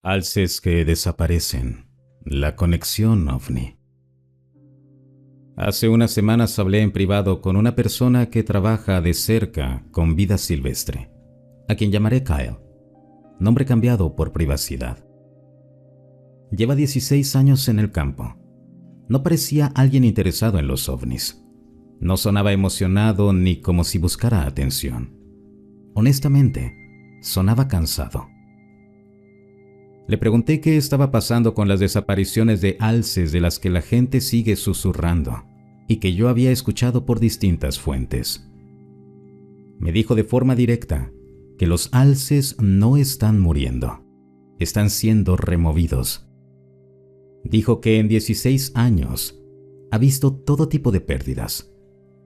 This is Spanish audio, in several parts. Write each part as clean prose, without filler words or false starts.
Alces que desaparecen. La conexión ovni. Hace unas semanas hablé en privado con una persona que trabaja de cerca con vida silvestre, a quien llamaré Kyle, nombre cambiado por privacidad. Lleva 16 años en el campo. No parecía alguien interesado en los ovnis. No sonaba emocionado ni como si buscara atención. Honestamente, sonaba cansado. Le pregunté qué estaba pasando con las desapariciones de alces de las que la gente sigue susurrando y que yo había escuchado por distintas fuentes. Me dijo de forma directa que los alces no están muriendo, están siendo removidos. Dijo que en 16 años ha visto todo tipo de pérdidas,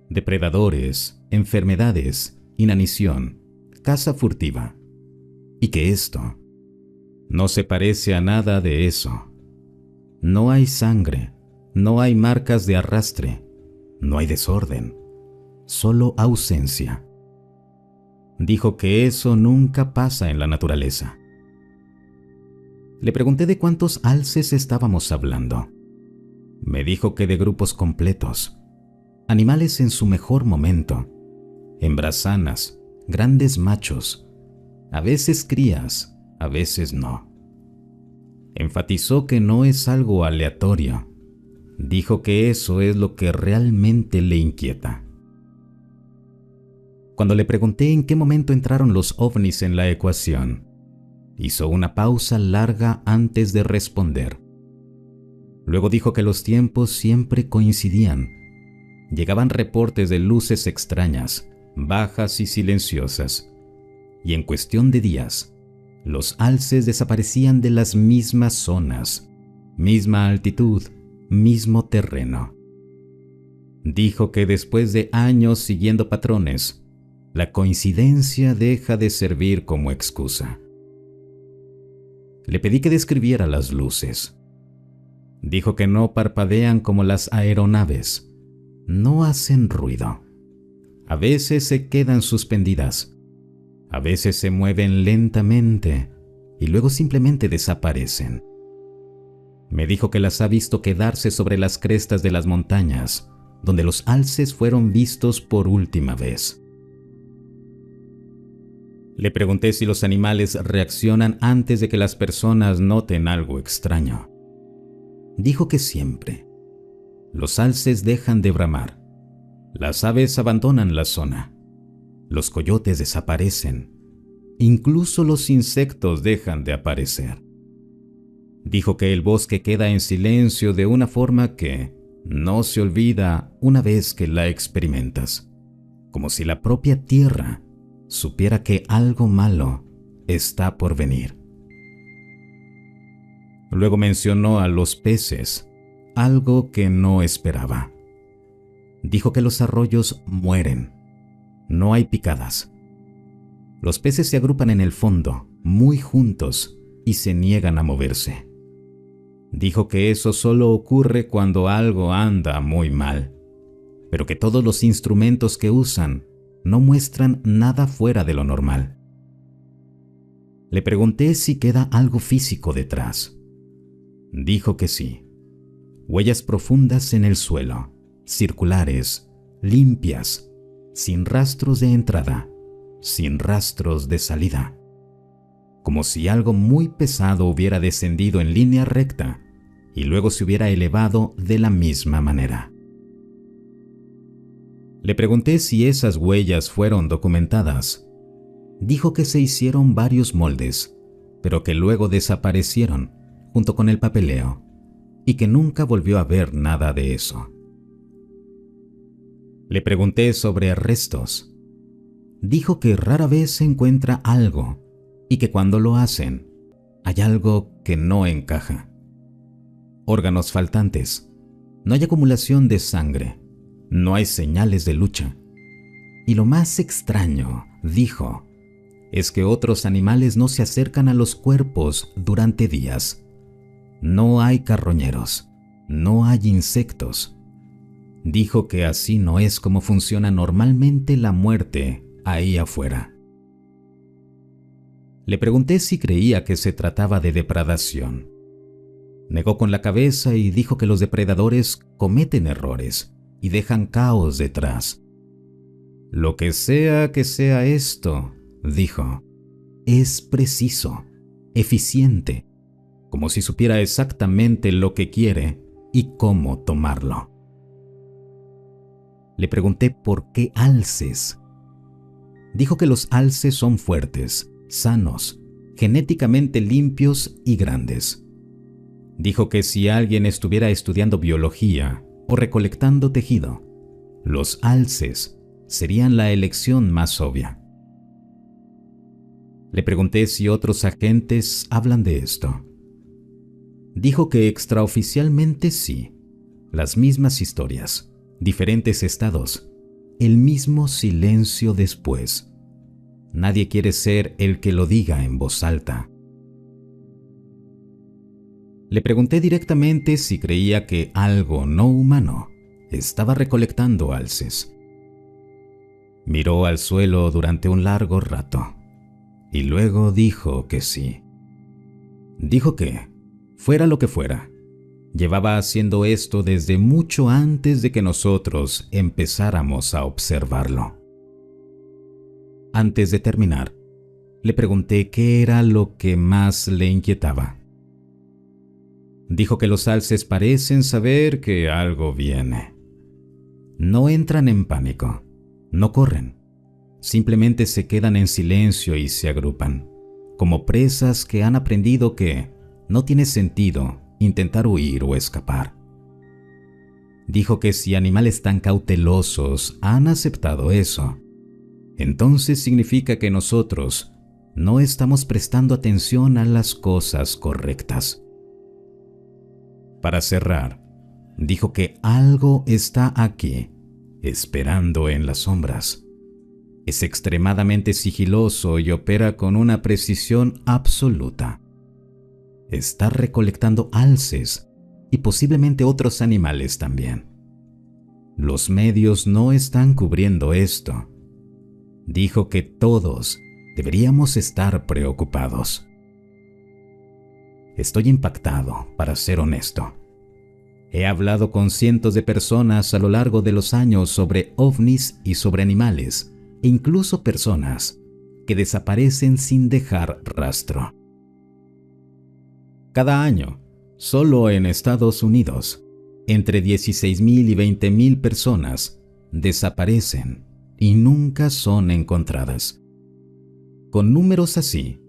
depredadores, enfermedades, inanición, caza furtiva, y que esto no se parece a nada de eso. No hay sangre, no hay marcas de arrastre, no hay desorden, solo ausencia. Dijo que eso nunca pasa en la naturaleza. Le pregunté de cuántos alces estábamos hablando. Me dijo que de grupos completos, animales en su mejor momento, hembras sanas, grandes machos, a veces crías, a veces no. Enfatizó que no es algo aleatorio. Dijo que eso es lo que realmente le inquieta. Cuando le pregunté en qué momento entraron los ovnis en la ecuación, hizo una pausa larga antes de responder. Luego dijo que los tiempos siempre coincidían. Llegaban reportes de luces extrañas, bajas y silenciosas, y en cuestión de días, los alces desaparecían de las mismas zonas, misma altitud, mismo terreno. Dijo que después de años siguiendo patrones, la coincidencia deja de servir como excusa. Le pedí que describiera las luces. Dijo que no parpadean como las aeronaves, no hacen ruido. A veces se quedan suspendidas. A veces se mueven lentamente y luego simplemente desaparecen. Me dijo que las ha visto quedarse sobre las crestas de las montañas, donde los alces fueron vistos por última vez. Le pregunté si los animales reaccionan antes de que las personas noten algo extraño. Dijo que siempre. Los alces dejan de bramar. Las aves abandonan la zona. Los coyotes desaparecen. Incluso los insectos dejan de aparecer. Dijo que el bosque queda en silencio de una forma que no se olvida una vez que la experimentas, como si la propia tierra supiera que algo malo está por venir. Luego mencionó a los peces, algo que no esperaba. Dijo que los arroyos mueren. No hay picadas. Los peces se agrupan en el fondo, muy juntos, y se niegan a moverse. Dijo que eso solo ocurre cuando algo anda muy mal, pero que todos los instrumentos que usan no muestran nada fuera de lo normal. Le pregunté si queda algo físico detrás. Dijo que sí. Huellas profundas en el suelo, circulares, limpias, sin rastros de entrada, sin rastros de salida. Como si algo muy pesado hubiera descendido en línea recta y luego se hubiera elevado de la misma manera. Le pregunté si esas huellas fueron documentadas. Dijo que se hicieron varios moldes, pero que luego desaparecieron junto con el papeleo y que nunca volvió a ver nada de eso. Le pregunté sobre restos. Dijo que rara vez se encuentra algo y que cuando lo hacen, hay algo que no encaja. Órganos faltantes, no hay acumulación de sangre, no hay señales de lucha. Y lo más extraño, dijo, es que otros animales no se acercan a los cuerpos durante días. No hay carroñeros, no hay insectos. Dijo que así no es como funciona normalmente la muerte ahí afuera. Le pregunté si creía que se trataba de depredación. Negó con la cabeza y dijo que los depredadores cometen errores y dejan caos detrás. Lo que sea esto, dijo, es preciso, eficiente, como si supiera exactamente lo que quiere y cómo tomarlo. Le pregunté por qué alces. Dijo que los alces son fuertes, sanos, genéticamente limpios y grandes. Dijo que si alguien estuviera estudiando biología o recolectando tejido, los alces serían la elección más obvia. Le pregunté si otros agentes hablan de esto. Dijo que extraoficialmente sí, las mismas historias, diferentes estados, el mismo silencio después. Nadie quiere ser el que lo diga en voz alta. Le pregunté directamente si creía que algo no humano estaba recolectando alces. Miró al suelo durante un largo rato y luego dijo que sí. Dijo que, fuera lo que fuera, llevaba haciendo esto desde mucho antes de que nosotros empezáramos a observarlo. Antes de terminar, le pregunté qué era lo que más le inquietaba. Dijo que los alces parecen saber que algo viene. No entran en pánico, no corren, simplemente se quedan en silencio y se agrupan, como presas que han aprendido que no tiene sentido intentar huir o escapar. Dijo que si animales tan cautelosos han aceptado eso, entonces significa que nosotros no estamos prestando atención a las cosas correctas. Para cerrar, dijo que algo está aquí, esperando en las sombras. Es extremadamente sigiloso y opera con una precisión absoluta. Está recolectando alces y posiblemente otros animales también. Los medios no están cubriendo esto. Dijo que todos deberíamos estar preocupados. Estoy impactado, para ser honesto. He hablado con cientos de personas a lo largo de los años sobre ovnis y sobre animales, e incluso personas que desaparecen sin dejar rastro. Cada año, solo en Estados Unidos, entre 16,000 y 20,000 personas desaparecen y nunca son encontradas. Con números así,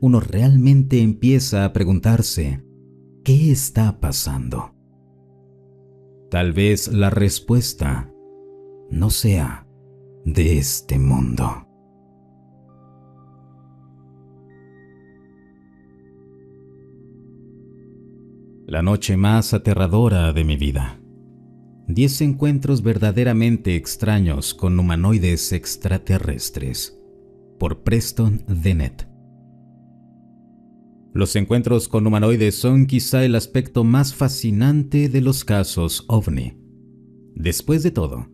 uno realmente empieza a preguntarse, ¿qué está pasando? Tal vez la respuesta no sea de este mundo. La noche más aterradora de mi vida. 10 encuentros verdaderamente extraños con humanoides extraterrestres. Por Preston Dennett. Los encuentros con humanoides son quizá el aspecto más fascinante de los casos OVNI. Después de todo,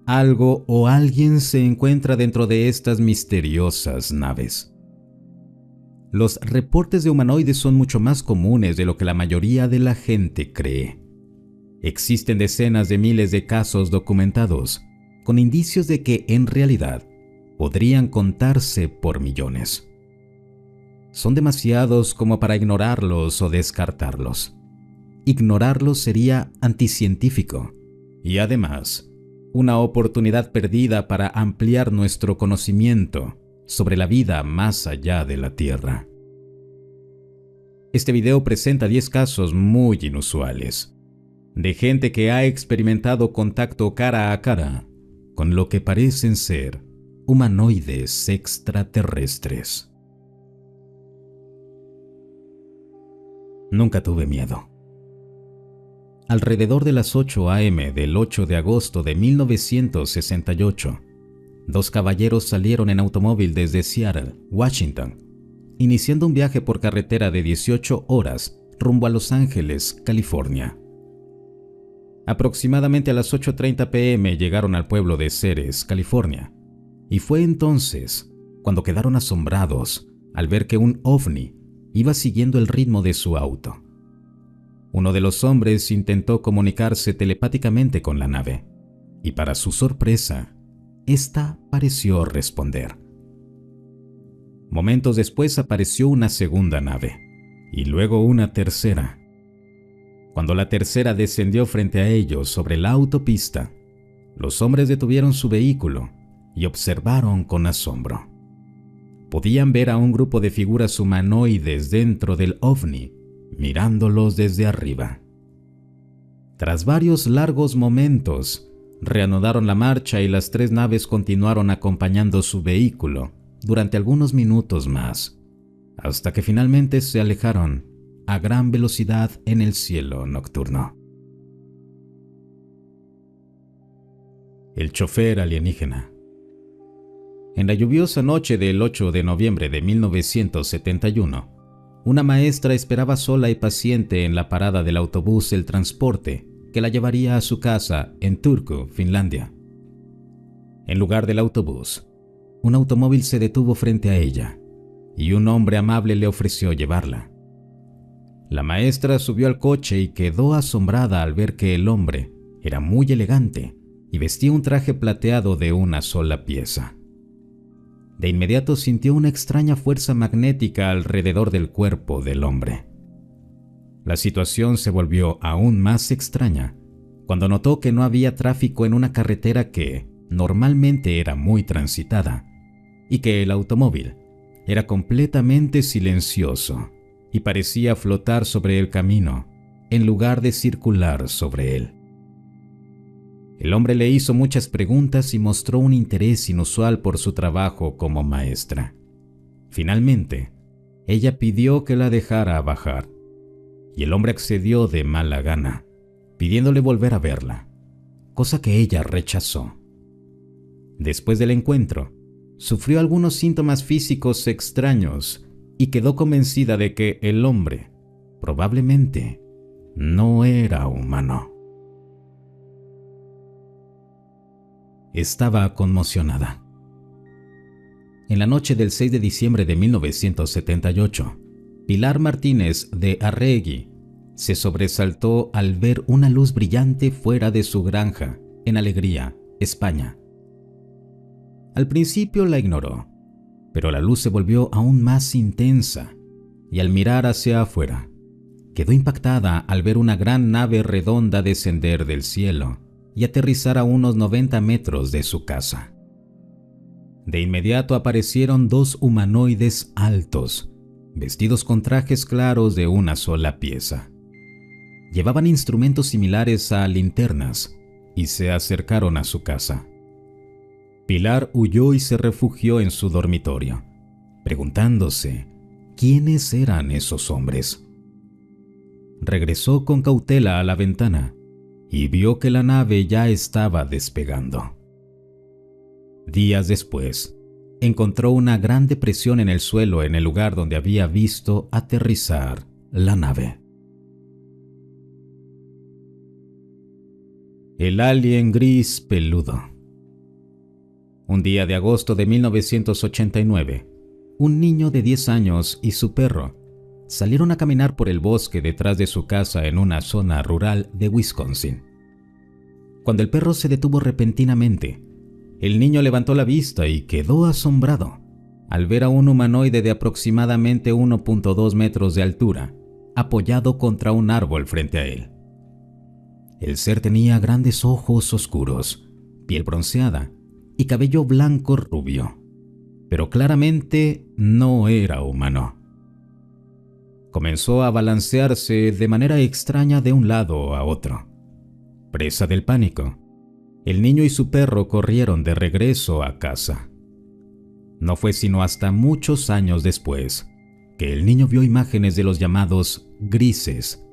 algo o alguien se encuentra dentro de estas misteriosas naves. Los reportes de humanoides son mucho más comunes de lo que la mayoría de la gente cree. Existen decenas de miles de casos documentados, con indicios de que en realidad podrían contarse por millones. Son demasiados como para ignorarlos o descartarlos. Ignorarlos sería anticientífico y además una oportunidad perdida para ampliar nuestro conocimiento sobre la vida más allá de la Tierra. Este video presenta 10 casos muy inusuales de gente que ha experimentado contacto cara a cara con lo que parecen ser humanoides extraterrestres. Nunca tuve miedo. Alrededor de las 8 a.m. del 8 de agosto de 1968, 2 caballeros salieron en automóvil desde Seattle, Washington, iniciando un viaje por carretera de 18 horas rumbo a Los Ángeles, California. Aproximadamente a las 8:30 p.m. llegaron al pueblo de Ceres, California, y fue entonces cuando quedaron asombrados al ver que un ovni iba siguiendo el ritmo de su auto. Uno de los hombres intentó comunicarse telepáticamente con la nave, y para su sorpresa, ésta pareció responder. Momentos después apareció una segunda nave, y luego una tercera. Cuando la tercera descendió frente a ellos sobre la autopista, los hombres detuvieron su vehículo y observaron con asombro. Podían ver a un grupo de figuras humanoides dentro del ovni, mirándolos desde arriba. Tras varios largos momentos, reanudaron la marcha y las tres naves continuaron acompañando su vehículo durante algunos minutos más, hasta que finalmente se alejaron a gran velocidad en el cielo nocturno. El chofer alienígena. En la lluviosa noche del 8 de noviembre de 1971, una maestra esperaba sola y paciente en la parada del autobús El Transporte que la llevaría a su casa en Turku, Finlandia. En lugar del autobús, un automóvil se detuvo frente a ella y un hombre amable le ofreció llevarla. La maestra subió al coche y quedó asombrada al ver que el hombre era muy elegante y vestía un traje plateado de una sola pieza. De inmediato sintió una extraña fuerza magnética alrededor del cuerpo del hombre. La situación se volvió aún más extraña cuando notó que no había tráfico en una carretera que normalmente era muy transitada y que el automóvil era completamente silencioso y parecía flotar sobre el camino en lugar de circular sobre él. El hombre le hizo muchas preguntas y mostró un interés inusual por su trabajo como maestra. Finalmente, ella pidió que la dejara bajar, y el hombre accedió de mala gana, pidiéndole volver a verla, cosa que ella rechazó. Después del encuentro, sufrió algunos síntomas físicos extraños y quedó convencida de que el hombre probablemente no era humano. Estaba conmocionada. En la noche del 6 de diciembre de 1978, Pilar Martínez de Arregui se sobresaltó al ver una luz brillante fuera de su granja en Alegría, España. Al principio la ignoró, pero la luz se volvió aún más intensa y al mirar hacia afuera, quedó impactada al ver una gran nave redonda descender del cielo y aterrizar a unos 90 metros de su casa. De inmediato aparecieron dos humanoides altos, vestidos con trajes claros de una sola pieza. Llevaban instrumentos similares a linternas y se acercaron a su casa. Pilar huyó y se refugió en su dormitorio, preguntándose quiénes eran esos hombres. Regresó con cautela a la ventana y vio que la nave ya estaba despegando. Días después, encontró una gran depresión en el suelo en el lugar donde había visto aterrizar la nave. El alien gris peludo. Un día de agosto de 1989, un niño de 10 años y su perro salieron a caminar por el bosque detrás de su casa en una zona rural de Wisconsin. Cuando el perro se detuvo repentinamente, el niño levantó la vista y quedó asombrado al ver a un humanoide de aproximadamente 1.2 metros de altura, apoyado contra un árbol frente a él. El ser tenía grandes ojos oscuros, piel bronceada y cabello blanco rubio, pero claramente no era humano. Comenzó a balancearse de manera extraña de un lado a otro. Presa del pánico, el niño y su perro corrieron de regreso a casa. No fue sino hasta muchos años después que el niño vio imágenes de los llamados grises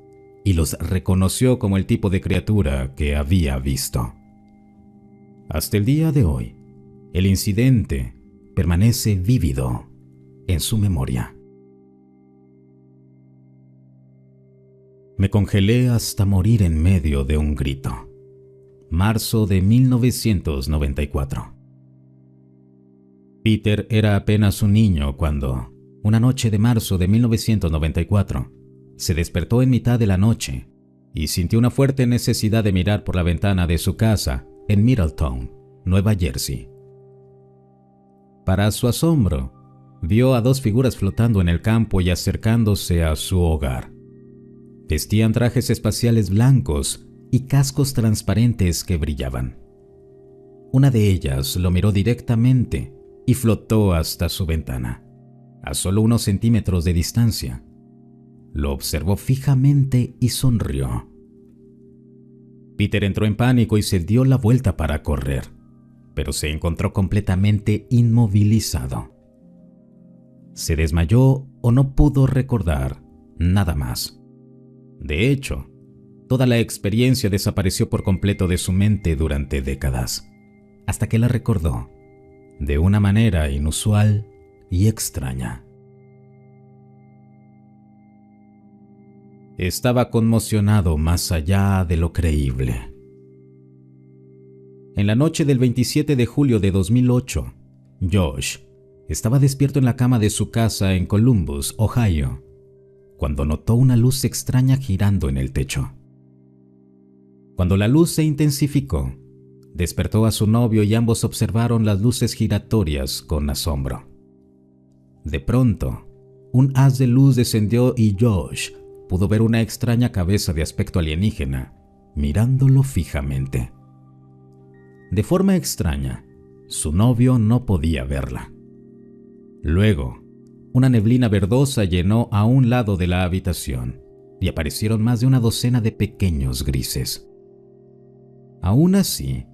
y los reconoció como el tipo de criatura que había visto. Hasta el día de hoy, el incidente permanece vívido en su memoria. Me congelé hasta morir en medio de un grito. Marzo de 1994. Peter era apenas un niño cuando, Una noche de marzo de 1994, se despertó en mitad de la noche y sintió una fuerte necesidad de mirar por la ventana de su casa en Middletown, Nueva Jersey. Para su asombro, vio a dos figuras flotando en el campo y acercándose a su hogar. Vestían trajes espaciales blancos y cascos transparentes que brillaban. Una de ellas lo miró directamente y flotó hasta su ventana, a solo unos centímetros de distancia. Lo observó fijamente y sonrió. Peter entró en pánico y se dio la vuelta para correr, pero se encontró completamente inmovilizado. Se desmayó o no pudo recordar nada más. De hecho, toda la experiencia desapareció por completo de su mente durante décadas, hasta que la recordó de una manera inusual y extraña. Estaba conmocionado más allá de lo creíble. En la noche del 27 de julio de 2008, Josh estaba despierto en la cama de su casa en Columbus, Ohio, cuando notó una luz extraña girando en el techo. Cuando la luz se intensificó, despertó a su novio y ambos observaron las luces giratorias con asombro. De pronto, un haz de luz descendió y Josh pudo ver una extraña cabeza de aspecto alienígena mirándolo fijamente. De forma extraña, su novio no podía verla. Luego, una neblina verdosa llenó a un lado de la habitación y aparecieron más de una docena de pequeños grises. Aún así,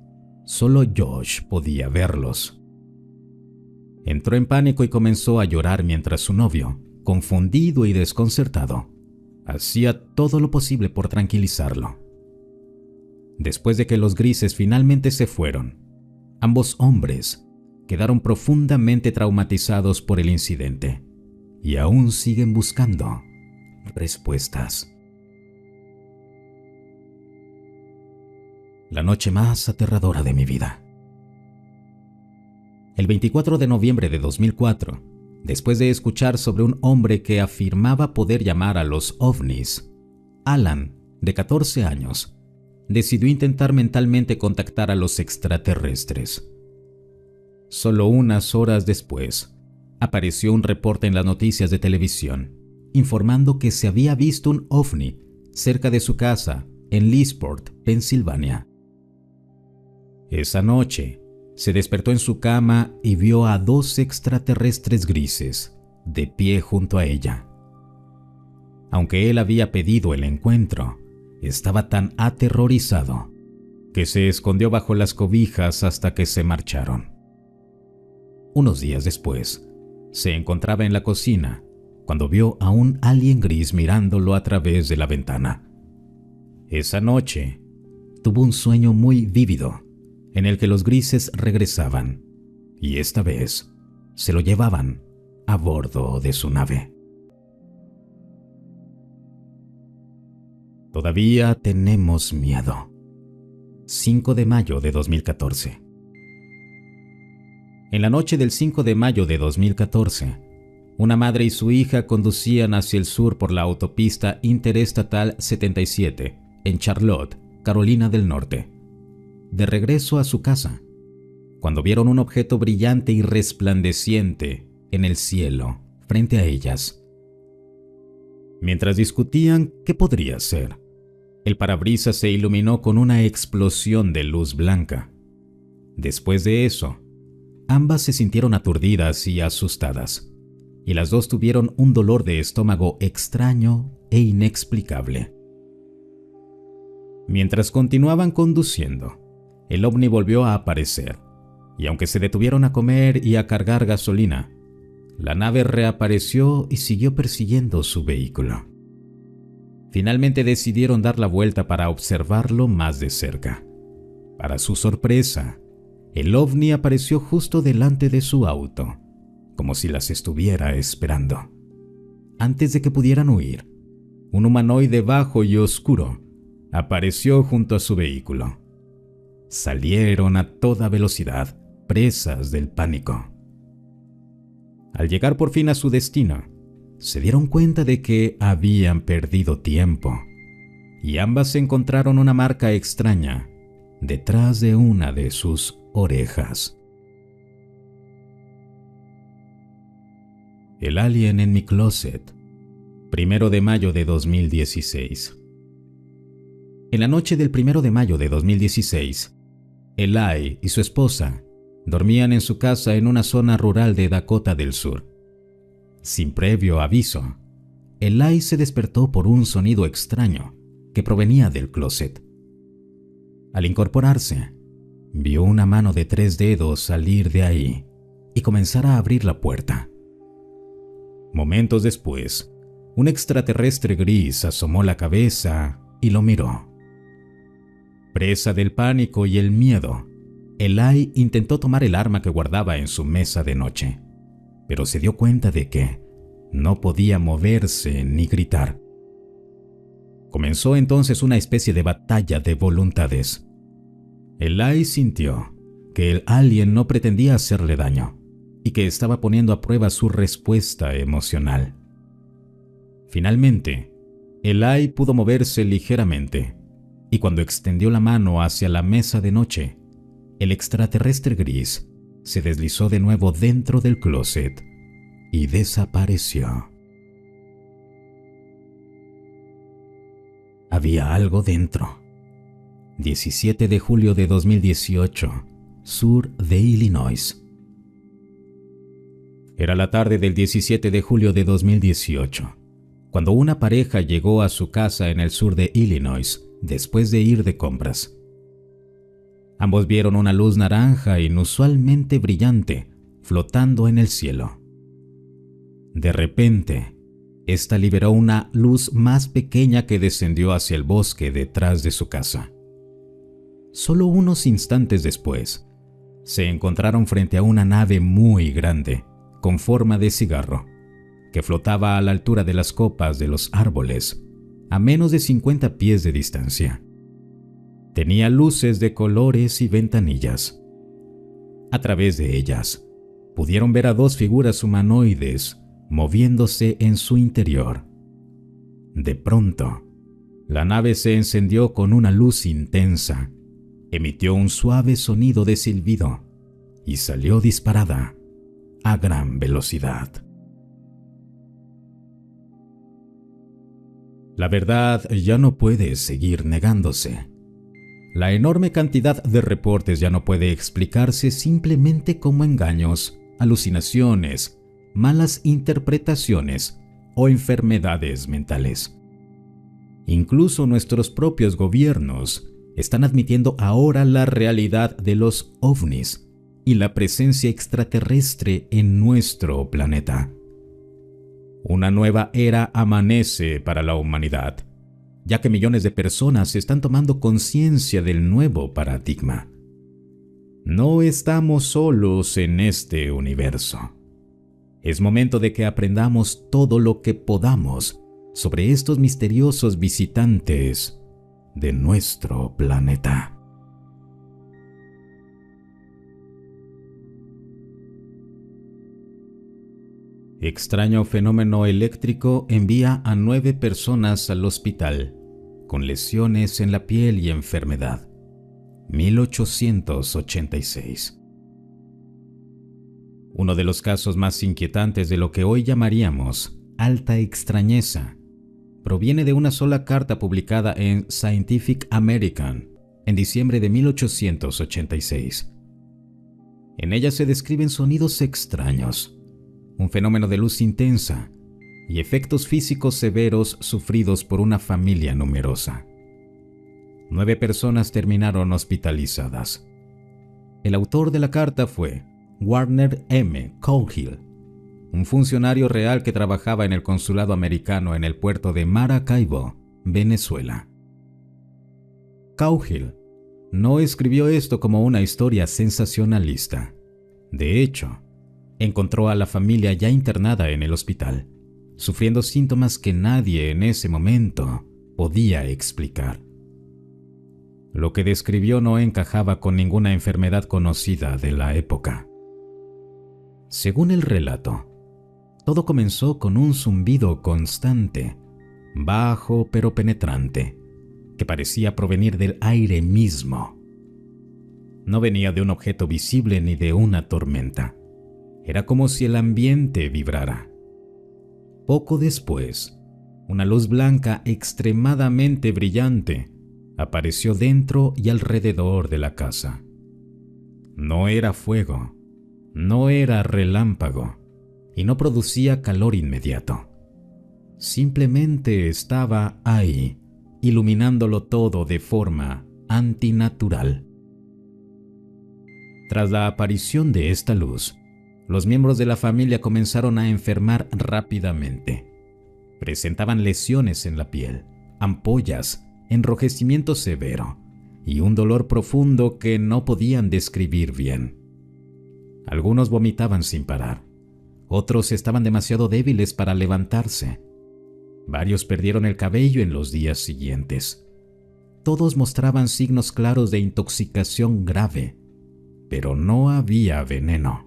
solo Josh podía verlos. Entró en pánico y comenzó a llorar mientras su novio, confundido y desconcertado, hacía todo lo posible por tranquilizarlo. Después de que los grises finalmente se fueron, ambos hombres quedaron profundamente traumatizados por el incidente y aún siguen buscando respuestas. La noche más aterradora de mi vida. El 24 de noviembre de 2004, después de escuchar sobre un hombre que afirmaba poder llamar a los ovnis, Alan, de 14 años, decidió intentar mentalmente contactar a los extraterrestres. Solo unas horas después, apareció un reporte en las noticias de televisión, informando que se había visto un ovni cerca de su casa en Leesport, Pensilvania. Esa noche, se despertó en su cama y vio a dos extraterrestres grises de pie junto a ella. Aunque él había pedido el encuentro, estaba tan aterrorizado que se escondió bajo las cobijas hasta que se marcharon. Unos días después, se encontraba en la cocina cuando vio a un alien gris mirándolo a través de la ventana. Esa noche, tuvo un sueño muy vívido en el que los grises regresaban y esta vez se lo llevaban a bordo de su nave. Todavía tenemos miedo. 5 de mayo de 2014. En la noche del 5 de mayo de 2014, una madre y su hija conducían hacia el sur por la autopista Interestatal 77 en Charlotte, Carolina del Norte, de regreso a su casa, cuando vieron un objeto brillante y resplandeciente en el cielo frente a ellas. Mientras discutían qué podría ser, el parabrisas se iluminó con una explosión de luz blanca. Después de eso, ambas se sintieron aturdidas y asustadas, y las dos tuvieron un dolor de estómago extraño e inexplicable. Mientras continuaban conduciendo, el ovni volvió a aparecer, y aunque se detuvieron a comer y a cargar gasolina, la nave reapareció y siguió persiguiendo su vehículo. Finalmente decidieron dar la vuelta para observarlo más de cerca. Para su sorpresa, el ovni apareció justo delante de su auto, como si las estuviera esperando. Antes de que pudieran huir, un humanoide bajo y oscuro apareció junto a su vehículo. Salieron a toda velocidad, presas del pánico. Al llegar por fin a su destino, se dieron cuenta de que habían perdido tiempo, y ambas encontraron una marca extraña detrás de una de sus orejas. El alien en mi closet, 1 de mayo de 2016. En la noche del 1 de mayo de 2016, Eli y su esposa dormían en su casa en una zona rural de Dakota del Sur. Sin previo aviso, Eli se despertó por un sonido extraño que provenía del closet. Al incorporarse, vio una mano de 3 dedos salir de ahí y comenzar a abrir la puerta. Momentos después, un extraterrestre gris asomó la cabeza y lo miró. Presa del pánico y el miedo, Eli intentó tomar el arma que guardaba en su mesa de noche, pero se dio cuenta de que no podía moverse ni gritar. Comenzó entonces una especie de batalla de voluntades. Eli sintió que el alien no pretendía hacerle daño y que estaba poniendo a prueba su respuesta emocional. Finalmente, Eli pudo moverse ligeramente, y cuando extendió la mano hacia la mesa de noche, el extraterrestre gris se deslizó de nuevo dentro del closet y desapareció. Había algo dentro. 17 de julio de 2018, sur de Illinois. Era la tarde del 17 de julio de 2018, cuando una pareja llegó a su casa en el sur de Illinois después de ir de compras. Ambos vieron una luz naranja inusualmente brillante flotando en el cielo. De repente, esta liberó una luz más pequeña que descendió hacia el bosque detrás de su casa. Solo unos instantes después, se encontraron frente a una nave muy grande, con forma de cigarro, que flotaba a la altura de las copas de los árboles, a menos de 50 pies de distancia. Tenía luces de colores y ventanillas. A través de ellas, pudieron ver a 2 figuras humanoides moviéndose en su interior. De pronto, la nave se encendió con una luz intensa, emitió un suave sonido de silbido y salió disparada a gran velocidad. La verdad ya no puede seguir negándose. La enorme cantidad de reportes ya no puede explicarse simplemente como engaños, alucinaciones, malas interpretaciones o enfermedades mentales. Incluso nuestros propios gobiernos están admitiendo ahora la realidad de los ovnis y la presencia extraterrestre en nuestro planeta. Una nueva era amanece para la humanidad, ya que millones de personas están tomando conciencia del nuevo paradigma. No estamos solos en este universo. Es momento de que aprendamos todo lo que podamos sobre estos misteriosos visitantes de nuestro planeta. Extraño fenómeno eléctrico envía a 9 personas al hospital con lesiones en la piel y enfermedad. 1886. Uno de los casos más inquietantes de lo que hoy llamaríamos alta extrañeza proviene de una sola carta publicada en Scientific American en diciembre de 1886. En ella se describen sonidos extraños, un fenómeno de luz intensa y efectos físicos severos sufridos por una familia numerosa. 9 personas terminaron hospitalizadas. El autor de la carta fue Warner M. Cowgill, un funcionario real que trabajaba en el consulado americano en el puerto de Maracaibo, Venezuela. Cowgill no escribió esto como una historia sensacionalista. De hecho, encontró a la familia ya internada en el hospital, sufriendo síntomas que nadie en ese momento podía explicar. Lo que describió no encajaba con ninguna enfermedad conocida de la época. Según el relato, Todo comenzó con un zumbido constante, bajo pero penetrante, que parecía provenir del aire mismo. No venía de un objeto visible ni de una tormenta. Era como si el ambiente vibrara. Poco después, una luz blanca extremadamente brillante apareció dentro y alrededor de la casa. No era fuego, no era relámpago y no producía calor inmediato. Simplemente estaba ahí, iluminándolo todo de forma antinatural. Tras la aparición de esta luz, los miembros de la familia comenzaron a enfermar rápidamente. Presentaban lesiones en la piel, ampollas, enrojecimiento severo y un dolor profundo que no podían describir bien. Algunos vomitaban sin parar. Otros estaban demasiado débiles para levantarse. Varios perdieron el cabello en los días siguientes. Todos mostraban signos claros de intoxicación grave, pero no había veneno.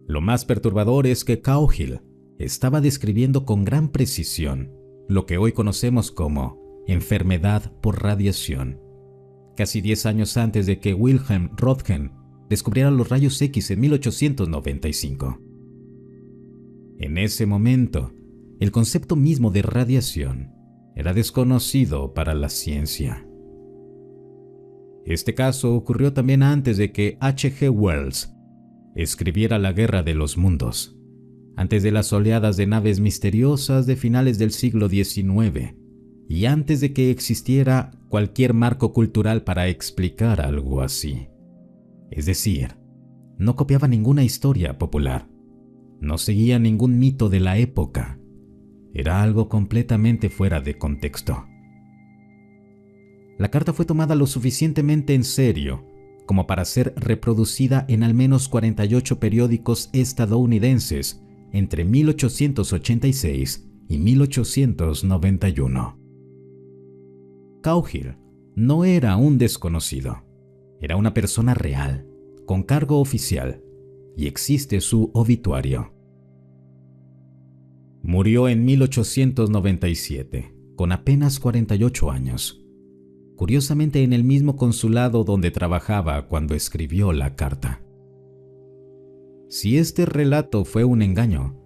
Lo más perturbador es que Cowgill estaba describiendo con gran precisión lo que hoy conocemos como enfermedad por radiación, casi 10 años antes de que Wilhelm Röntgen descubriera los rayos X en 1895. En ese momento, el concepto mismo de radiación era desconocido para la ciencia. Este caso ocurrió también antes de que H.G. Wells escribiera La Guerra de los Mundos, antes de las oleadas de naves misteriosas de finales del siglo XIX y antes de que existiera cualquier marco cultural para explicar algo así. Es decir, no copiaba ninguna historia popular, no seguía ningún mito de la época, era algo completamente fuera de contexto. La carta fue tomada lo suficientemente en serio como para ser reproducida en al menos 48 periódicos estadounidenses entre 1886 y 1891. Cowgill no era un desconocido, era una persona real, con cargo oficial, y existe su obituario. Murió en 1897, con apenas 48 años. Curiosamente en el mismo consulado donde trabajaba cuando escribió la carta. Si este relato fue un engaño,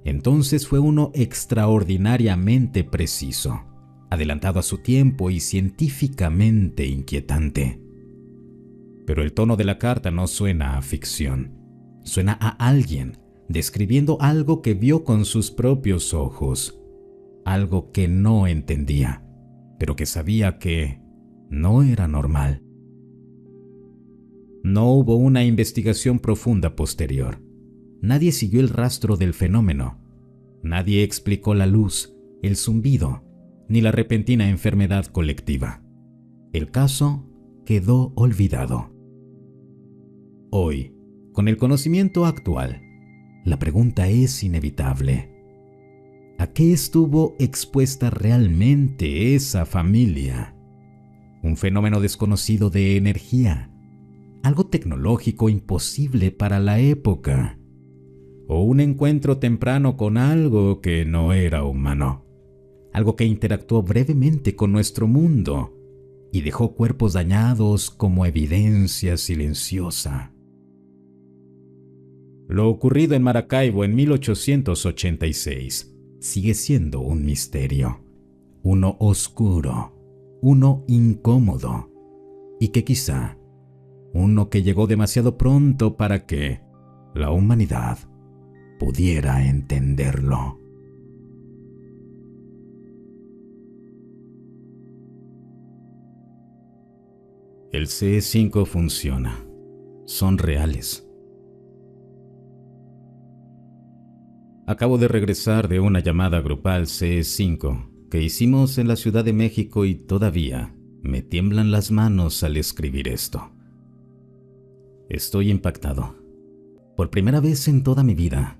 entonces fue uno extraordinariamente preciso, adelantado a su tiempo y científicamente inquietante. Pero el tono de la carta no suena a ficción, suena a alguien describiendo algo que vio con sus propios ojos, algo que no entendía, pero que sabía que no era normal. No hubo una investigación profunda posterior. Nadie siguió el rastro del fenómeno. Nadie explicó la luz, el zumbido, ni la repentina enfermedad colectiva. El caso quedó olvidado. Hoy, con el conocimiento actual, la pregunta es inevitable. ¿A qué estuvo expuesta realmente esa familia? ¿Un fenómeno desconocido de energía? ¿Algo tecnológico imposible para la época? ¿O un encuentro temprano con algo que no era humano? Algo que interactuó brevemente con nuestro mundo y dejó cuerpos dañados como evidencia silenciosa. Lo ocurrido en Maracaibo en 1886 sigue siendo un misterio, uno oscuro, uno incómodo, y que quizá uno que llegó demasiado pronto para que la humanidad pudiera entenderlo. El CE5 funciona. Son reales. Acabo de regresar de una llamada grupal CE5 que hicimos en la Ciudad de México y todavía me tiemblan las manos al escribir esto. Estoy impactado. Por primera vez en toda mi vida,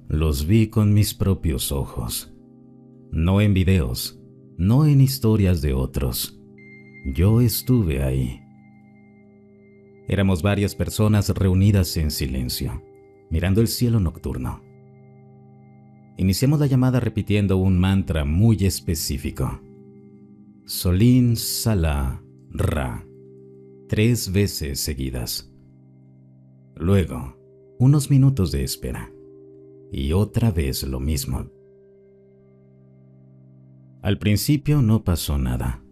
los vi con mis propios ojos. No en videos, no en historias de otros. Yo estuve ahí. Éramos varias personas reunidas en silencio, mirando el cielo nocturno. Iniciamos la llamada repitiendo un mantra muy específico. Solín Sala Ra, 3 veces seguidas. Luego, unos minutos de espera. Y otra vez lo mismo. Al principio no pasó nada.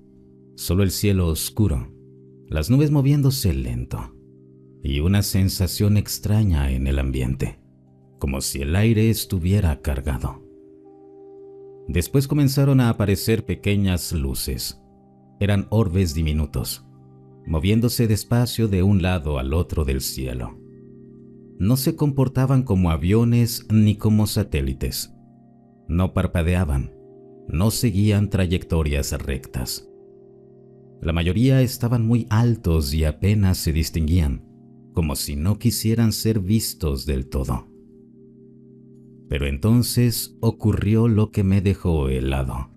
Solo el cielo oscuro, las nubes moviéndose lento y una sensación extraña en el ambiente, como si el aire estuviera cargado. Después comenzaron a aparecer pequeñas luces. Eran orbes diminutos, moviéndose despacio de un lado al otro del cielo. No se comportaban como aviones ni como satélites. No parpadeaban, no seguían trayectorias rectas. La mayoría estaban muy altos y apenas se distinguían, como si no quisieran ser vistos del todo. Pero entonces ocurrió lo que me dejó helado.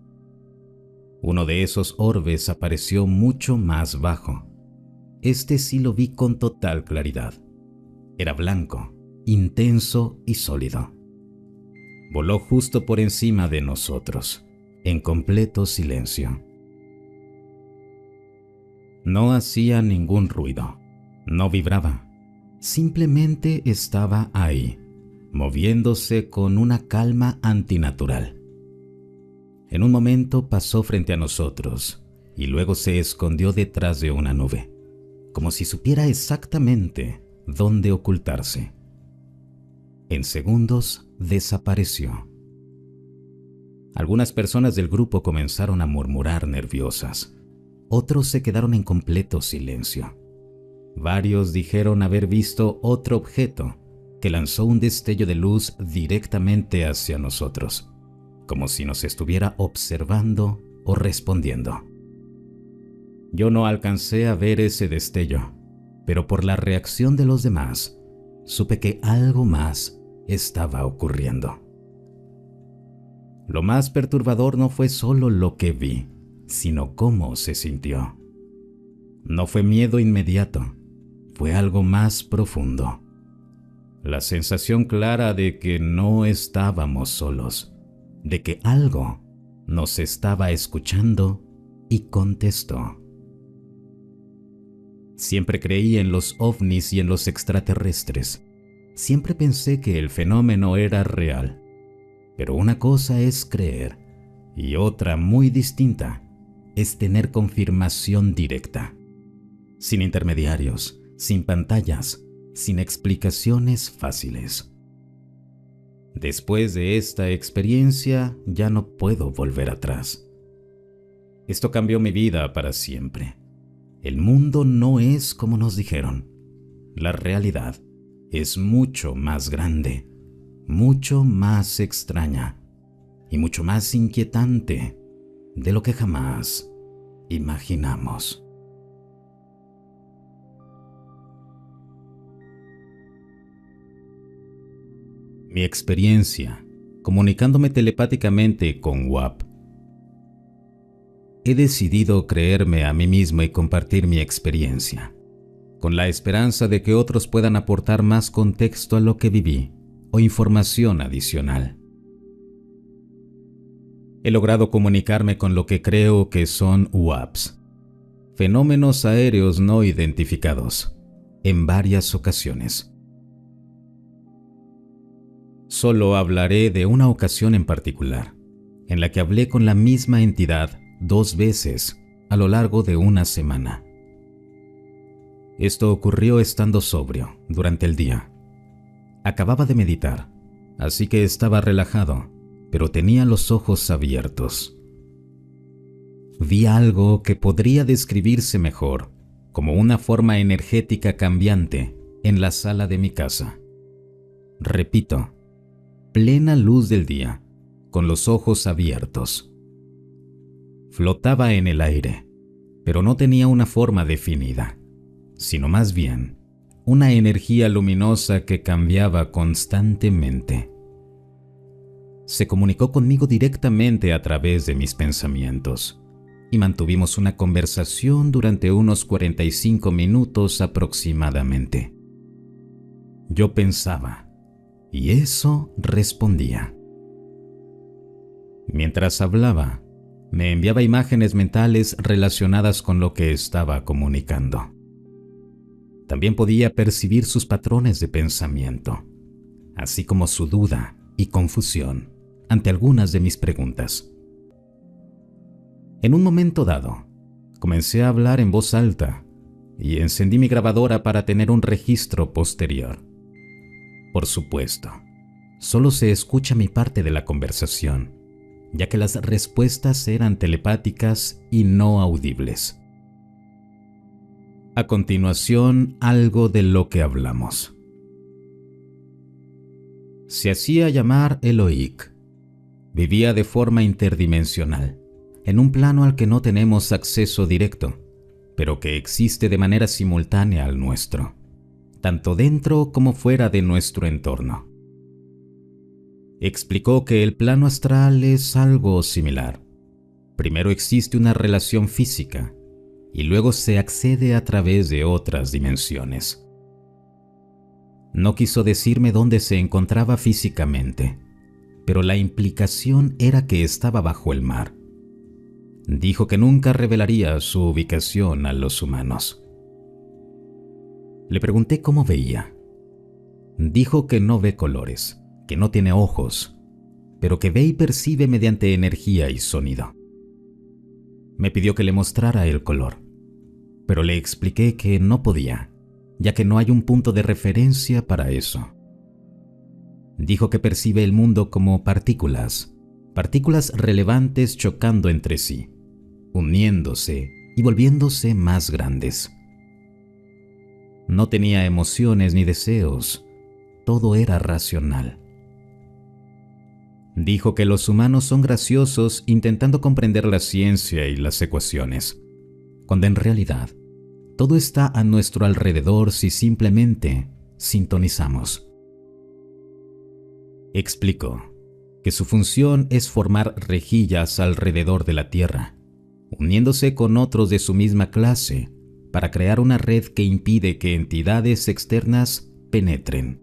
Uno de esos orbes apareció mucho más bajo. Este sí lo vi con total claridad. Era blanco, intenso y sólido. Voló justo por encima de nosotros, en completo silencio. No hacía ningún ruido, no vibraba, simplemente estaba ahí, moviéndose con una calma antinatural. En un momento pasó frente a nosotros y luego se escondió detrás de una nube, como si supiera exactamente dónde ocultarse. En segundos desapareció. Algunas personas del grupo comenzaron a murmurar nerviosas. Otros se quedaron en completo silencio. Varios dijeron haber visto otro objeto que lanzó un destello de luz directamente hacia nosotros, como si nos estuviera observando o respondiendo. Yo no alcancé a ver ese destello, pero por la reacción de los demás, supe que algo más estaba ocurriendo. Lo más perturbador no fue solo lo que vi, sino cómo se sintió. No fue miedo inmediato, fue algo más profundo. La sensación clara de que no estábamos solos, de que algo nos estaba escuchando y contestó. Siempre creí en los ovnis y en los extraterrestres. Siempre pensé que el fenómeno era real. Pero una cosa es creer y otra muy distinta es tener confirmación directa, sin intermediarios, sin pantallas, sin explicaciones fáciles. Después de esta experiencia ya no puedo volver atrás. Esto cambió mi vida para siempre. El mundo no es como nos dijeron. La realidad es mucho más grande, mucho más extraña y mucho más inquietante de lo que jamás imaginamos. Mi experiencia comunicándome telepáticamente con WAP. He decidido creerme a mí mismo y compartir mi experiencia, con la esperanza de que otros puedan aportar más contexto a lo que viví o información adicional. He logrado comunicarme con lo que creo que son WAPs, fenómenos aéreos no identificados, en varias ocasiones. Solo hablaré de una ocasión en particular, en la que hablé con la misma entidad 2 veces a lo largo de una semana. Esto ocurrió estando sobrio durante el día. Acababa de meditar, así que estaba relajado, pero tenía los ojos abiertos. Vi algo que podría describirse mejor como una forma energética cambiante en la sala de mi casa. Repito, plena luz del día, con los ojos abiertos. Flotaba en el aire, pero no tenía una forma definida, sino más bien una energía luminosa que cambiaba constantemente. Se comunicó conmigo directamente a través de mis pensamientos y mantuvimos una conversación durante unos 45 minutos aproximadamente. Yo pensaba y eso respondía. Mientras hablaba, me enviaba imágenes mentales relacionadas con lo que estaba comunicando. También podía percibir sus patrones de pensamiento, así como su duda y confusión ante algunas de mis preguntas. En un momento dado, comencé a hablar en voz alta y encendí mi grabadora para tener un registro posterior. Por supuesto, solo se escucha mi parte de la conversación, ya que las respuestas eran telepáticas y no audibles. A continuación, algo de lo que hablamos. Se hacía llamar Eloic. Vivía de forma interdimensional, en un plano al que no tenemos acceso directo, pero que existe de manera simultánea al nuestro, tanto dentro como fuera de nuestro entorno. Explicó que el plano astral es algo similar. Primero existe una relación física y luego se accede a través de otras dimensiones. No quiso decirme dónde se encontraba físicamente, pero la implicación era que estaba bajo el mar. Dijo que nunca revelaría su ubicación a los humanos. Le pregunté cómo veía. Dijo que no ve colores, que no tiene ojos, pero que ve y percibe mediante energía y sonido. Me pidió que le mostrara el color, pero le expliqué que no podía, ya que no hay un punto de referencia para eso. Dijo que percibe el mundo como partículas relevantes chocando entre sí, uniéndose y volviéndose más grandes. No tenía emociones ni deseos, todo era racional. Dijo que los humanos son graciosos intentando comprender la ciencia y las ecuaciones, cuando en realidad todo está a nuestro alrededor si simplemente sintonizamos. Explicó que su función es formar rejillas alrededor de la Tierra, uniéndose con otros de su misma clase para crear una red que impide que entidades externas penetren.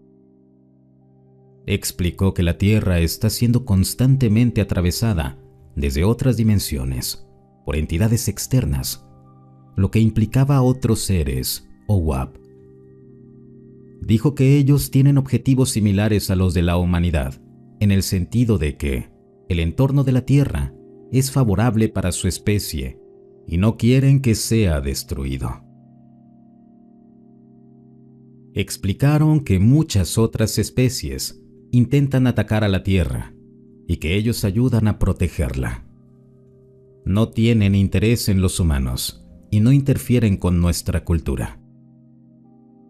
Explicó que la Tierra está siendo constantemente atravesada desde otras dimensiones por entidades externas, lo que implicaba a otros seres o WAP. Dijo que ellos tienen objetivos similares a los de la humanidad, en el sentido de que el entorno de la Tierra es favorable para su especie y no quieren que sea destruido. Explicaron que muchas otras especies intentan atacar a la Tierra y que ellos ayudan a protegerla. No tienen interés en los humanos y no interfieren con nuestra cultura.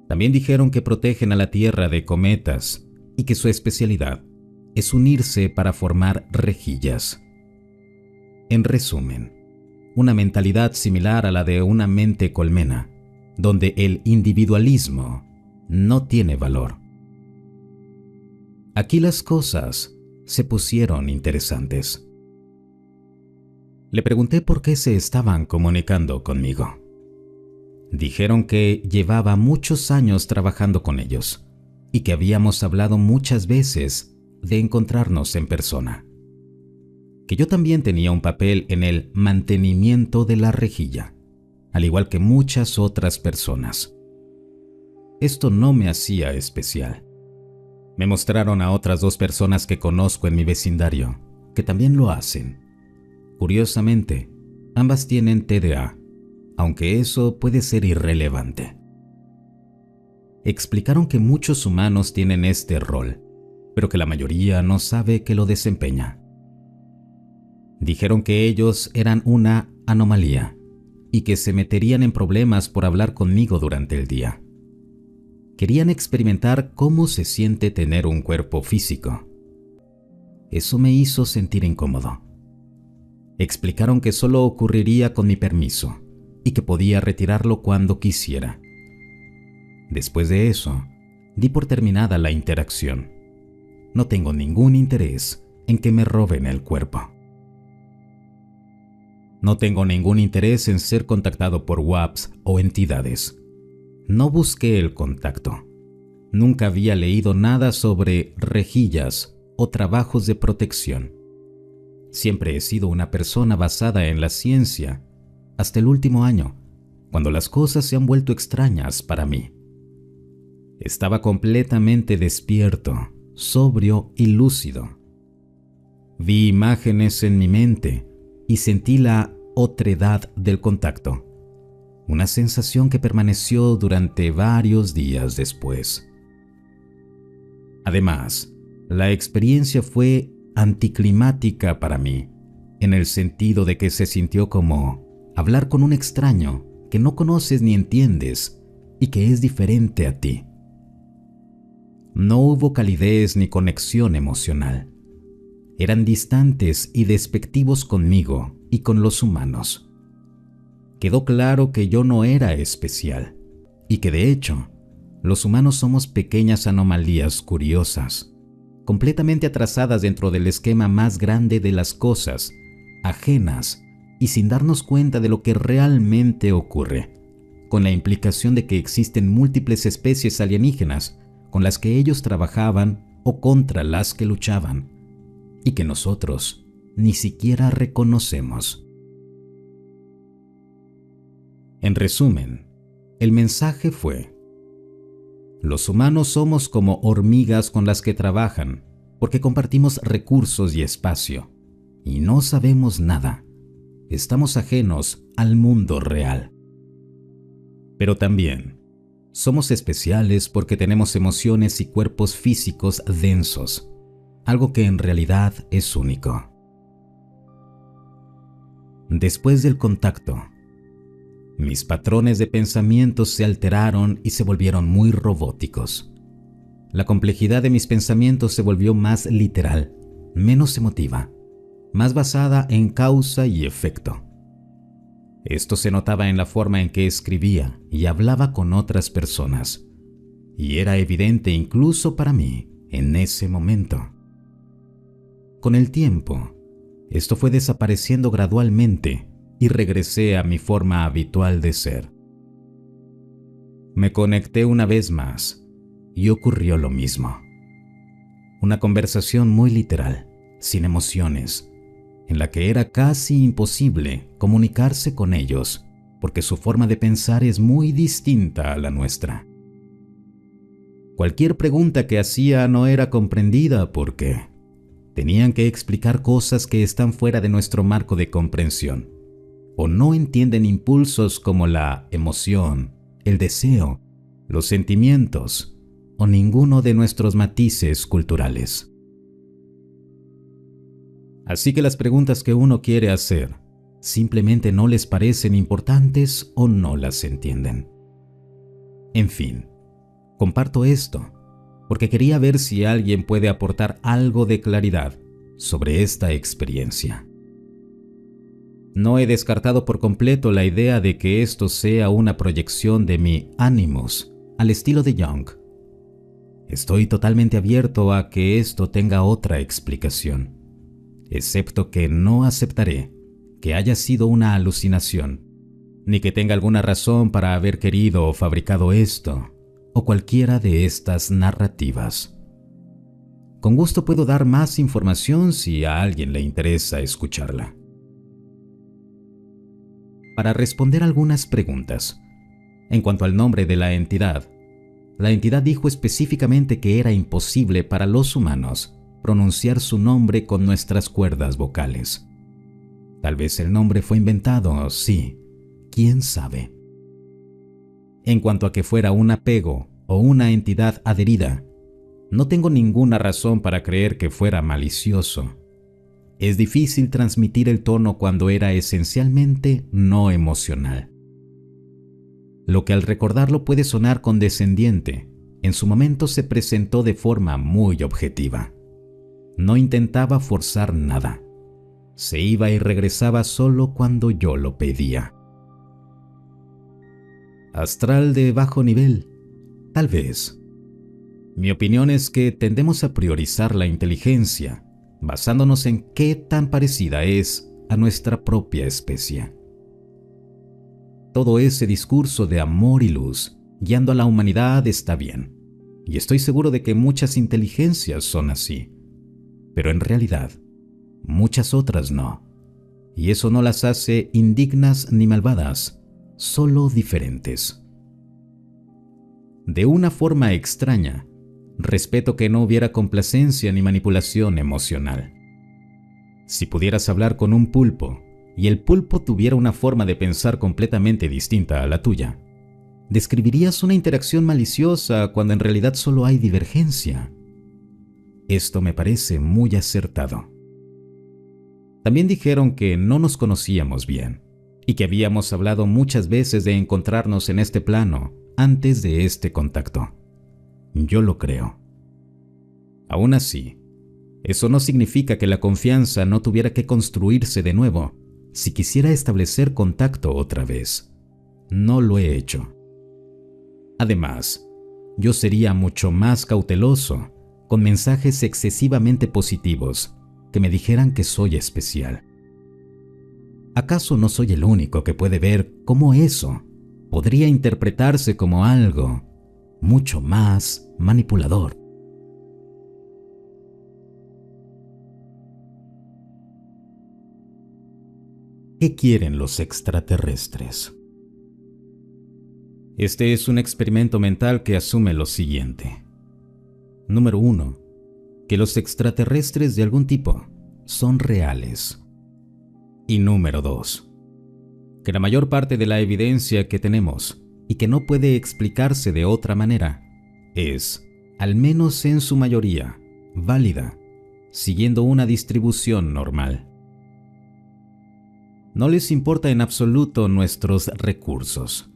También dijeron que protegen a la Tierra de cometas y que su especialidad es unirse para formar rejillas. En resumen, una mentalidad similar a la de una mente colmena, donde el individualismo no tiene valor. Aquí las cosas se pusieron interesantes. Le pregunté por qué se estaban comunicando conmigo. Dijeron que llevaba muchos años trabajando con ellos y que habíamos hablado muchas veces de encontrarnos en persona. Que yo también tenía un papel en el mantenimiento de la rejilla, al igual que muchas otras personas. Esto no me hacía especial. Me mostraron a otras 2 personas que conozco en mi vecindario, que también lo hacen. Curiosamente, ambas tienen TDA, aunque eso puede ser irrelevante. Explicaron que muchos humanos tienen este rol, pero que la mayoría no sabe que lo desempeña. Dijeron que ellos eran una anomalía y que se meterían en problemas por hablar conmigo durante el día. Querían experimentar cómo se siente tener un cuerpo físico. Eso me hizo sentir incómodo. Explicaron que solo ocurriría con mi permiso y que podía retirarlo cuando quisiera. Después de eso, di por terminada la interacción. No tengo ningún interés en que me roben el cuerpo. No tengo ningún interés en ser contactado por WAPs o entidades. No busqué el contacto. Nunca había leído nada sobre rejillas o trabajos de protección. Siempre he sido una persona basada en la ciencia, hasta el último año, cuando las cosas se han vuelto extrañas para mí. Estaba completamente despierto, sobrio y lúcido. Vi imágenes en mi mente y sentí la otredad del contacto, una sensación que permaneció durante varios días después. Además, la experiencia fue anticlimática para mí, en el sentido de que se sintió como hablar con un extraño que no conoces ni entiendes y que es diferente a ti. No hubo calidez ni conexión emocional. Eran distantes y despectivos conmigo y con los humanos. Quedó claro que yo no era especial y que de hecho, los humanos somos pequeñas anomalías curiosas, completamente atrasadas dentro del esquema más grande de las cosas, ajenas y sin darnos cuenta de lo que realmente ocurre, con la implicación de que existen múltiples especies alienígenas con las que ellos trabajaban o contra las que luchaban, y que nosotros ni siquiera reconocemos. En resumen, el mensaje fue: los humanos somos como hormigas con las que trabajan, porque compartimos recursos y espacio, y no sabemos nada. Estamos ajenos al mundo real. Pero también somos especiales porque tenemos emociones y cuerpos físicos densos, algo que en realidad es único. Después del contacto, mis patrones de pensamiento se alteraron y se volvieron muy robóticos. La complejidad de mis pensamientos se volvió más literal, menos emotiva, más basada en causa y efecto. Esto se notaba en la forma en que escribía y hablaba con otras personas, y era evidente incluso para mí en ese momento. Con el tiempo, esto fue desapareciendo gradualmente y regresé a mi forma habitual de ser. Me conecté una vez más y ocurrió lo mismo. Una conversación muy literal, sin emociones, en la que era casi imposible comunicarse con ellos porque su forma de pensar es muy distinta a la nuestra. Cualquier pregunta que hacía no era comprendida porque tenían que explicar cosas que están fuera de nuestro marco de comprensión, o no entienden impulsos como la emoción, el deseo, los sentimientos o ninguno de nuestros matices culturales. Así que las preguntas que uno quiere hacer simplemente no les parecen importantes o no las entienden. En fin, comparto esto porque quería ver si alguien puede aportar algo de claridad sobre esta experiencia. No he descartado por completo la idea de que esto sea una proyección de mi ánimos al estilo de Jung. Estoy totalmente abierto a que esto tenga otra explicación, excepto que no aceptaré que haya sido una alucinación, ni que tenga alguna razón para haber querido o fabricado esto, o cualquiera de estas narrativas. Con gusto puedo dar más información si a alguien le interesa escucharla. Para responder algunas preguntas, en cuanto al nombre de la entidad dijo específicamente que era imposible para los humanos pronunciar su nombre con nuestras cuerdas vocales. Tal vez el nombre fue inventado, sí, quién sabe. En cuanto a que fuera un apego o una entidad adherida, no tengo ninguna razón para creer que fuera malicioso. Es difícil transmitir el tono cuando era esencialmente no emocional. Lo que al recordarlo puede sonar condescendiente, en su momento se presentó de forma muy objetiva. No intentaba forzar nada. Se iba y regresaba solo cuando yo lo pedía. Astral de bajo nivel, tal vez. Mi opinión es que tendemos a priorizar la inteligencia, basándonos en qué tan parecida es a nuestra propia especie. Todo ese discurso de amor y luz guiando a la humanidad está bien, y estoy seguro de que muchas inteligencias son así. Pero en realidad, muchas otras no. Y eso no las hace indignas ni malvadas, solo diferentes. De una forma extraña, respeto que no hubiera complacencia ni manipulación emocional. Si pudieras hablar con un pulpo y el pulpo tuviera una forma de pensar completamente distinta a la tuya, describirías una interacción maliciosa cuando en realidad solo hay divergencia. Esto me parece muy acertado. También dijeron que no nos conocíamos bien y que habíamos hablado muchas veces de encontrarnos en este plano antes de este contacto. Yo lo creo. Aún así, eso no significa que la confianza no tuviera que construirse de nuevo si quisiera establecer contacto otra vez. No lo he hecho. Además, yo sería mucho más cauteloso con mensajes excesivamente positivos que me dijeran que soy especial. ¿Acaso no soy el único que puede ver cómo eso podría interpretarse como algo mucho más manipulador? ¿Qué quieren los extraterrestres? Este es un experimento mental que asume lo siguiente. Número 1. Que los extraterrestres de algún tipo son reales. Y número 2. Que la mayor parte de la evidencia que tenemos, y que no puede explicarse de otra manera, es, al menos en su mayoría, válida, siguiendo una distribución normal. No les importa en absoluto nuestros recursos.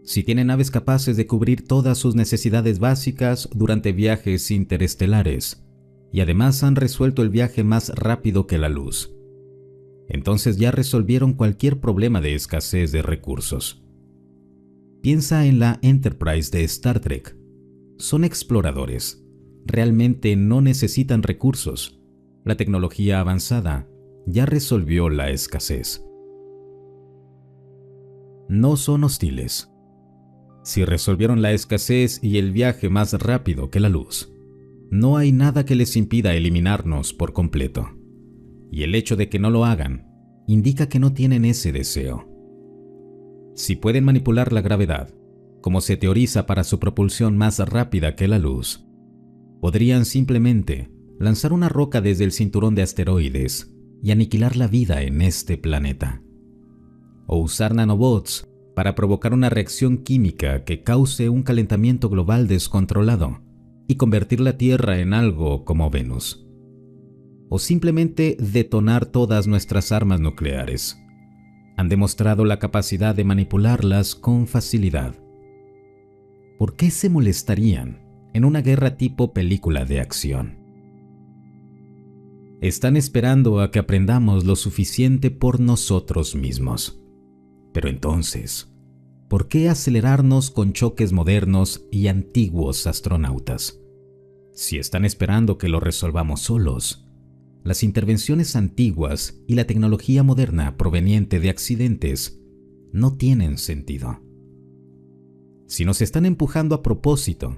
Si tienen naves capaces de cubrir todas sus necesidades básicas durante viajes interestelares, y además han resuelto el viaje más rápido que la luz, entonces ya resolvieron cualquier problema de escasez de recursos. Piensa en la Enterprise de Star Trek. Son exploradores. Realmente no necesitan recursos. La tecnología avanzada ya resolvió la escasez. No son hostiles. Si resolvieron la escasez y el viaje más rápido que la luz, no hay nada que les impida eliminarnos por completo. Y el hecho de que no lo hagan indica que no tienen ese deseo. Si pueden manipular la gravedad, como se teoriza para su propulsión más rápida que la luz, podrían simplemente lanzar una roca desde el cinturón de asteroides y aniquilar la vida en este planeta. O usar nanobots para provocar una reacción química que cause un calentamiento global descontrolado y convertir la Tierra en algo como Venus. O simplemente detonar todas nuestras armas nucleares. Han demostrado la capacidad de manipularlas con facilidad. ¿Por qué se molestarían en una guerra tipo película de acción? Están esperando a que aprendamos lo suficiente por nosotros mismos. Pero entonces, ¿por qué acelerarnos con choques modernos y antiguos astronautas? Si están esperando que lo resolvamos solos, las intervenciones antiguas y la tecnología moderna proveniente de accidentes no tienen sentido. Si nos están empujando a propósito,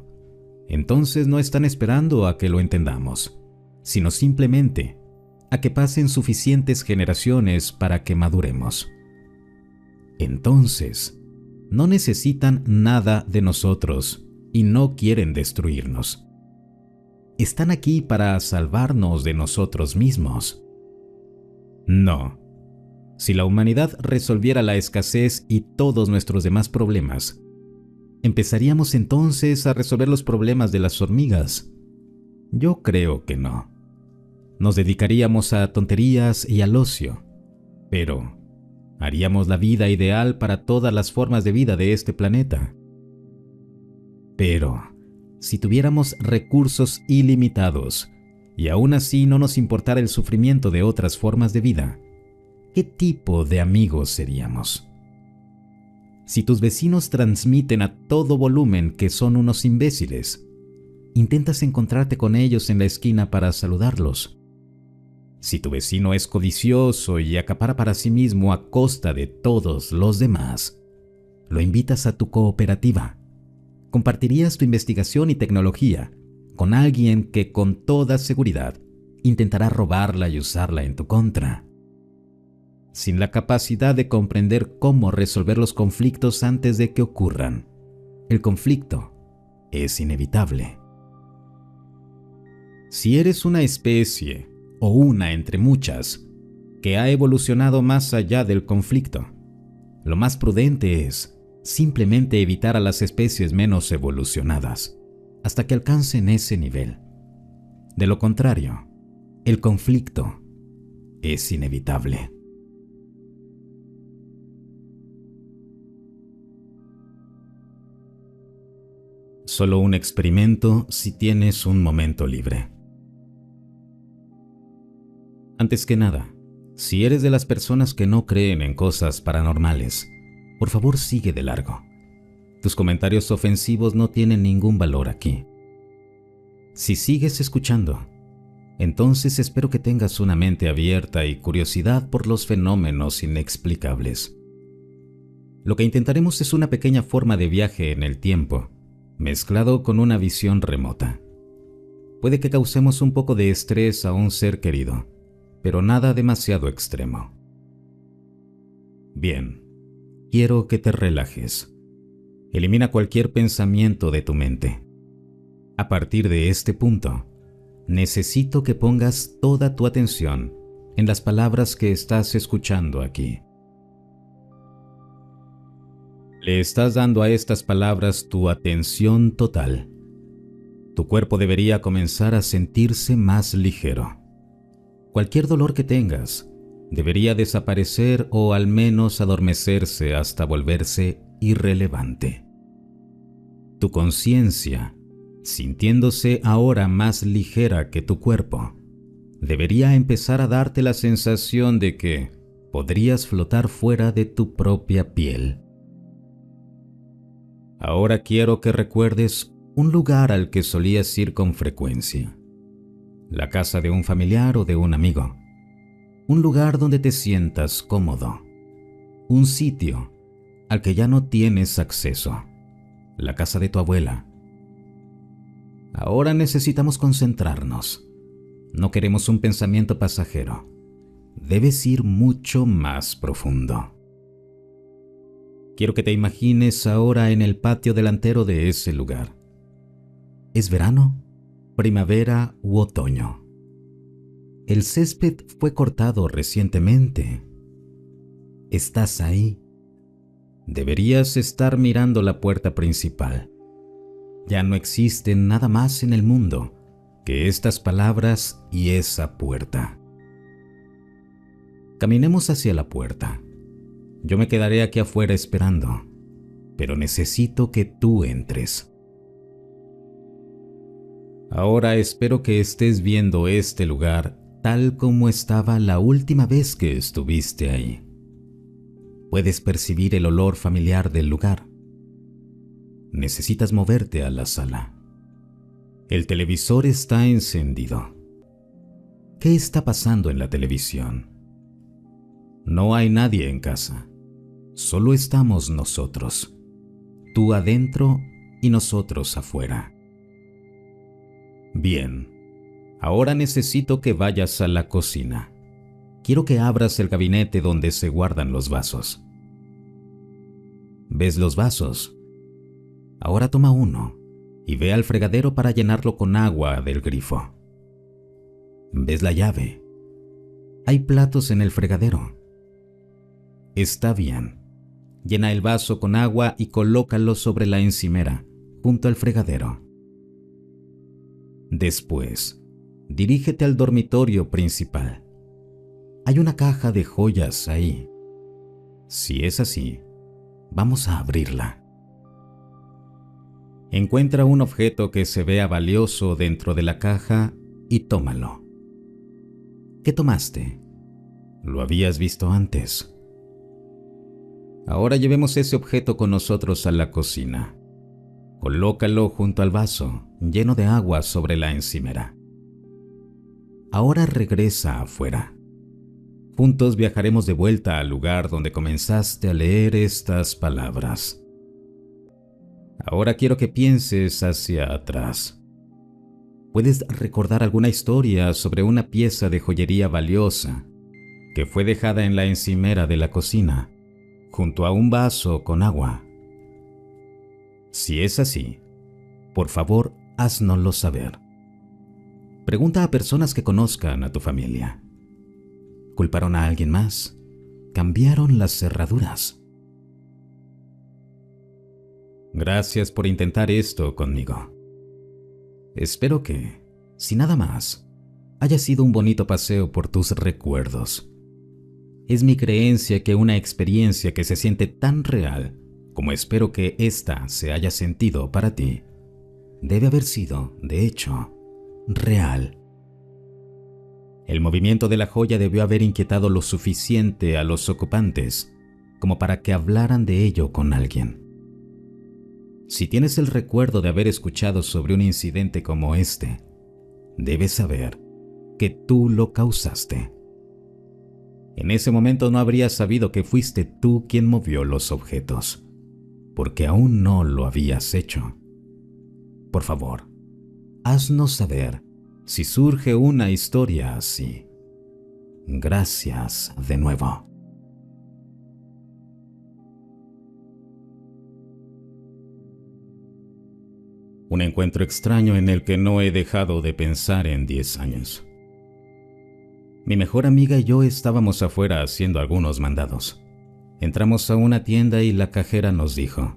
entonces no están esperando a que lo entendamos, sino simplemente a que pasen suficientes generaciones para que maduremos. Entonces, no necesitan nada de nosotros y no quieren destruirnos. Están aquí para salvarnos de nosotros mismos. No. Si la humanidad resolviera la escasez y todos nuestros demás problemas, ¿empezaríamos entonces a resolver los problemas de las hormigas? Yo creo que no. Nos dedicaríamos a tonterías y al ocio, pero haríamos la vida ideal para todas las formas de vida de este planeta. Pero si tuviéramos recursos ilimitados y aún así no nos importara el sufrimiento de otras formas de vida, ¿qué tipo de amigos seríamos? Si tus vecinos transmiten a todo volumen que son unos imbéciles, intentas encontrarte con ellos en la esquina para saludarlos. Si tu vecino es codicioso y acapara para sí mismo a costa de todos los demás, lo invitas a tu cooperativa. Compartirías tu investigación y tecnología con alguien que con toda seguridad intentará robarla y usarla en tu contra. Sin la capacidad de comprender cómo resolver los conflictos antes de que ocurran, el conflicto es inevitable. Si eres una especie, o una entre muchas, que ha evolucionado más allá del conflicto, lo más prudente es simplemente evitar a las especies menos evolucionadas hasta que alcancen ese nivel. De lo contrario, el conflicto es inevitable. Solo un experimento si tienes un momento libre. Antes que nada, si eres de las personas que no creen en cosas paranormales, por favor sigue de largo. Tus comentarios ofensivos no tienen ningún valor aquí. Si sigues escuchando, entonces espero que tengas una mente abierta y curiosidad por los fenómenos inexplicables. Lo que intentaremos es una pequeña forma de viaje en el tiempo, mezclado con una visión remota. Puede que causemos un poco de estrés a un ser querido, pero nada demasiado extremo. Bien, quiero que te relajes. Elimina cualquier pensamiento de tu mente. A partir de este punto, necesito que pongas toda tu atención en las palabras que estás escuchando aquí. Le estás dando a estas palabras tu atención total. Tu cuerpo debería comenzar a sentirse más ligero. Cualquier dolor que tengas debería desaparecer o al menos adormecerse hasta volverse irrelevante. Tu conciencia, sintiéndose ahora más ligera que tu cuerpo, debería empezar a darte la sensación de que podrías flotar fuera de tu propia piel. Ahora quiero que recuerdes un lugar al que solías ir con frecuencia. La casa de un familiar o de un amigo. Un lugar donde te sientas cómodo. Un sitio al que ya no tienes acceso. La casa de tu abuela. Ahora necesitamos concentrarnos. No queremos un pensamiento pasajero. Debes ir mucho más profundo. Quiero que te imagines ahora en el patio delantero de ese lugar. ¿Es verano, primavera u otoño? El césped fue cortado recientemente. Estás ahí. Deberías estar mirando la puerta principal. Ya no existe nada más en el mundo que estas palabras y esa puerta. Caminemos hacia la puerta. Yo me quedaré aquí afuera esperando, pero necesito que tú entres. Ahora espero que estés viendo este lugar tal como estaba la última vez que estuviste ahí. Puedes percibir el olor familiar del lugar. Necesitas moverte a la sala. El televisor está encendido. ¿Qué está pasando en la televisión? No hay nadie en casa. Solo estamos nosotros. Tú adentro y nosotros afuera. Bien, ahora necesito que vayas a la cocina. Quiero que abras el gabinete donde se guardan los vasos. ¿Ves los vasos? Ahora toma uno y ve al fregadero para llenarlo con agua del grifo. ¿Ves la llave? Hay platos en el fregadero. Está bien. Llena el vaso con agua y colócalo sobre la encimera, junto al fregadero. Después, dirígete al dormitorio principal. Hay una caja de joyas ahí. Si es así, vamos a abrirla. Encuentra un objeto que se vea valioso dentro de la caja y tómalo. ¿Qué tomaste? ¿Lo habías visto antes? Ahora llevemos ese objeto con nosotros a la cocina. Colócalo junto al vaso, lleno de agua sobre la encimera. Ahora regresa afuera. Juntos viajaremos de vuelta al lugar donde comenzaste a leer estas palabras. Ahora quiero que pienses hacia atrás. ¿Puedes recordar alguna historia sobre una pieza de joyería valiosa que fue dejada en la encimera de la cocina, junto a un vaso con agua? Si es así, por favor, háznoslo saber. Pregunta a personas que conozcan a tu familia. ¿Culparon a alguien más? ¿Cambiaron las cerraduras? Gracias por intentar esto conmigo. Espero que, si nada más, haya sido un bonito paseo por tus recuerdos. Es mi creencia que una experiencia que se siente tan real como espero que ésta se haya sentido para ti, debe haber sido, de hecho, real. El movimiento de la joya debió haber inquietado lo suficiente a los ocupantes como para que hablaran de ello con alguien. Si tienes el recuerdo de haber escuchado sobre un incidente como este, debes saber que tú lo causaste. En ese momento no habrías sabido que fuiste tú quien movió los objetos, porque aún no lo habías hecho. Por favor, haznos saber si surge una historia así. Gracias de nuevo. Un encuentro extraño en el que no he dejado de pensar en 10 años. Mi mejor amiga y yo estábamos afuera haciendo algunos mandados. Entramos a una tienda y la cajera nos dijo: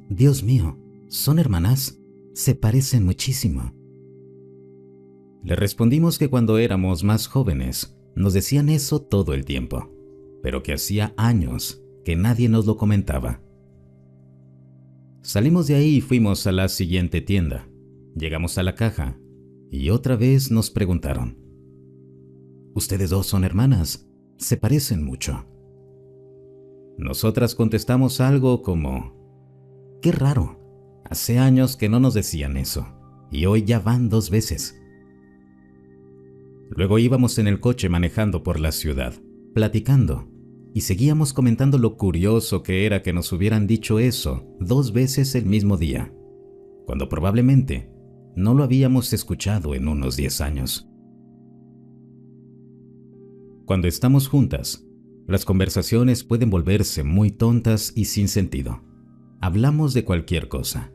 «Dios mío, ¿son hermanas? Se parecen muchísimo». Le respondimos que cuando éramos más jóvenes nos decían eso todo el tiempo, pero que hacía años que nadie nos lo comentaba. Salimos de ahí y fuimos a la siguiente tienda. Llegamos a la caja y otra vez nos preguntaron: «Ustedes dos son hermanas, se parecen mucho». Nosotras contestamos algo como: «Qué raro, hace años que no nos decían eso, y hoy ya van 2 veces». Luego íbamos en el coche manejando por la ciudad, platicando, y seguíamos comentando lo curioso que era que nos hubieran dicho eso 2 veces el mismo día, cuando probablemente no lo habíamos escuchado en unos 10 años. Cuando estamos juntas, las conversaciones pueden volverse muy tontas y sin sentido. Hablamos de cualquier cosa.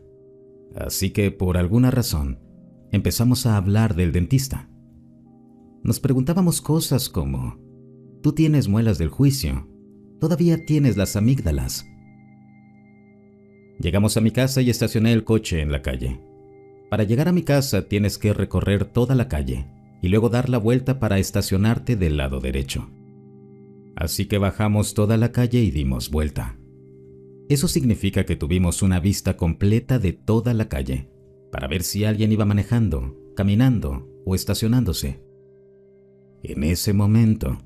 Así que, por alguna razón, empezamos a hablar del dentista. Nos preguntábamos cosas como: «Tú tienes muelas del juicio, todavía tienes las amígdalas». Llegamos a mi casa y estacioné el coche en la calle. Para llegar a mi casa tienes que recorrer toda la calle y luego dar la vuelta para estacionarte del lado derecho. Así que bajamos toda la calle y dimos vuelta. Eso significa que tuvimos una vista completa de toda la calle para ver si alguien iba manejando, caminando o estacionándose. En ese momento,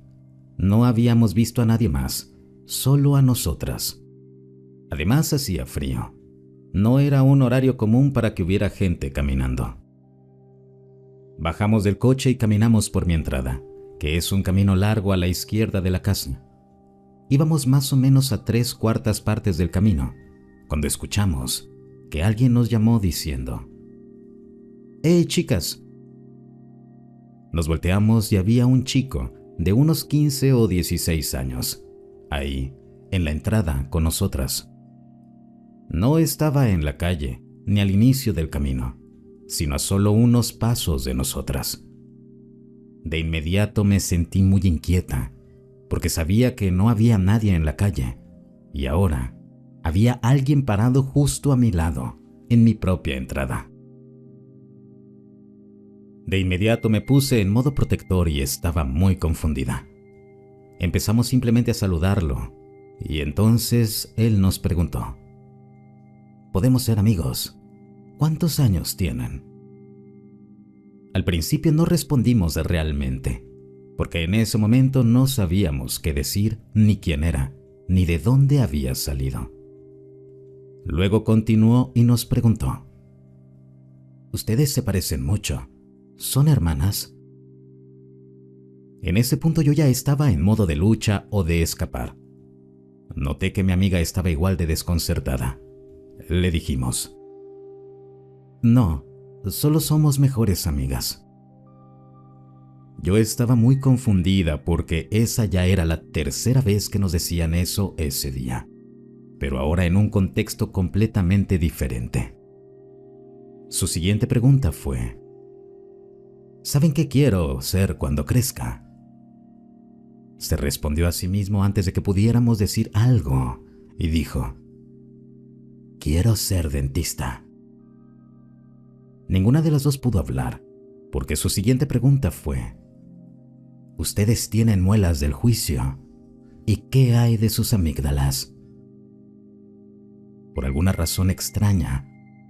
no habíamos visto a nadie más, solo a nosotras. Además, hacía frío. No era un horario común para que hubiera gente caminando. Bajamos del coche y caminamos por mi entrada, que es un camino largo a la izquierda de la casa. Íbamos más o menos a 3/4 partes del camino, cuando escuchamos que alguien nos llamó diciendo: «¡Hey, chicas!». Nos volteamos y había un chico de unos 15 o 16 años, ahí, en la entrada con nosotras. No estaba en la calle, ni al inicio del camino, sino a solo unos pasos de nosotras. De inmediato me sentí muy inquieta, porque sabía que no había nadie en la calle, y ahora había alguien parado justo a mi lado, en mi propia entrada. De inmediato me puse en modo protector y estaba muy confundida. Empezamos simplemente a saludarlo, y entonces él nos preguntó: «¿Podemos ser amigos? ¿Cuántos años tienen?». Al principio no respondimos realmente, porque en ese momento no sabíamos qué decir, ni quién era, ni de dónde había salido. Luego continuó y nos preguntó: «Ustedes se parecen mucho. ¿Son hermanas?». En ese punto yo ya estaba en modo de lucha o de escapar. Noté que mi amiga estaba igual de desconcertada. Le dijimos: «No, Solo somos mejores amigas. Yo estaba muy confundida porque esa ya era la tercera vez que nos decían eso ese día, pero ahora en un contexto completamente diferente. Su siguiente pregunta fue: ¿saben qué quiero ser cuando crezca? Se respondió a sí mismo antes de que pudiéramos decir algo y dijo: quiero ser dentista. Ninguna de las dos pudo hablar, porque su siguiente pregunta fue: ustedes tienen muelas del juicio, ¿y qué hay de sus amígdalas? Por alguna razón extraña,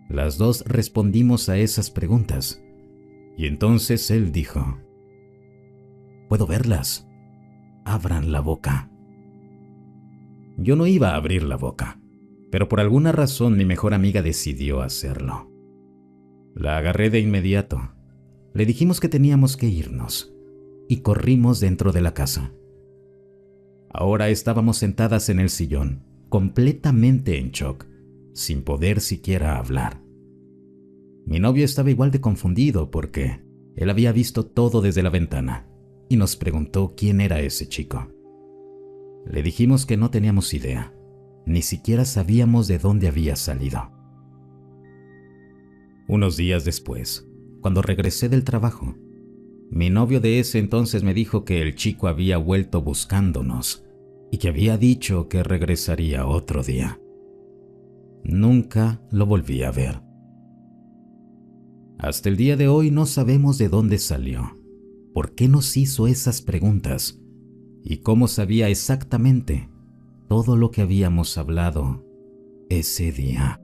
las dos respondimos a esas preguntas, y entonces él dijo: puedo verlas, abran la boca. Yo no iba a abrir la boca, pero por alguna razón mi mejor amiga decidió hacerlo. La agarré de inmediato, le dijimos que teníamos que irnos, y corrimos dentro de la casa. Ahora estábamos sentadas en el sillón, completamente en shock, sin poder siquiera hablar. Mi novio estaba igual de confundido porque él había visto todo desde la ventana y nos preguntó quién era ese chico. Le dijimos que no teníamos idea, ni siquiera sabíamos de dónde había salido. Unos días después, cuando regresé del trabajo, mi novio de ese entonces me dijo que el chico había vuelto buscándonos y que había dicho que regresaría otro día. Nunca lo volví a ver. Hasta el día de hoy no sabemos de dónde salió, por qué nos hizo esas preguntas y cómo sabía exactamente todo lo que habíamos hablado ese día.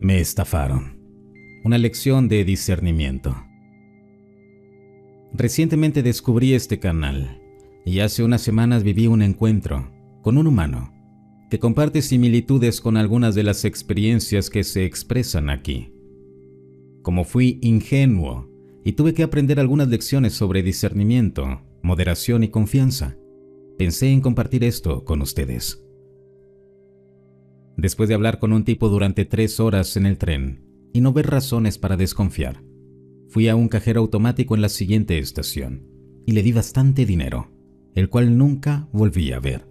Me estafaron. Una lección de discernimiento. Recientemente descubrí este canal y hace unas semanas viví un encuentro con un humano que comparte similitudes con algunas de las experiencias que se expresan aquí. Como fui ingenuo y tuve que aprender algunas lecciones sobre discernimiento, moderación y confianza, pensé en compartir esto con ustedes. Después de hablar con un tipo durante 3 horas en el tren y no ver razones para desconfiar, fui a un cajero automático en la siguiente estación y le di bastante dinero, el cual nunca volví a ver.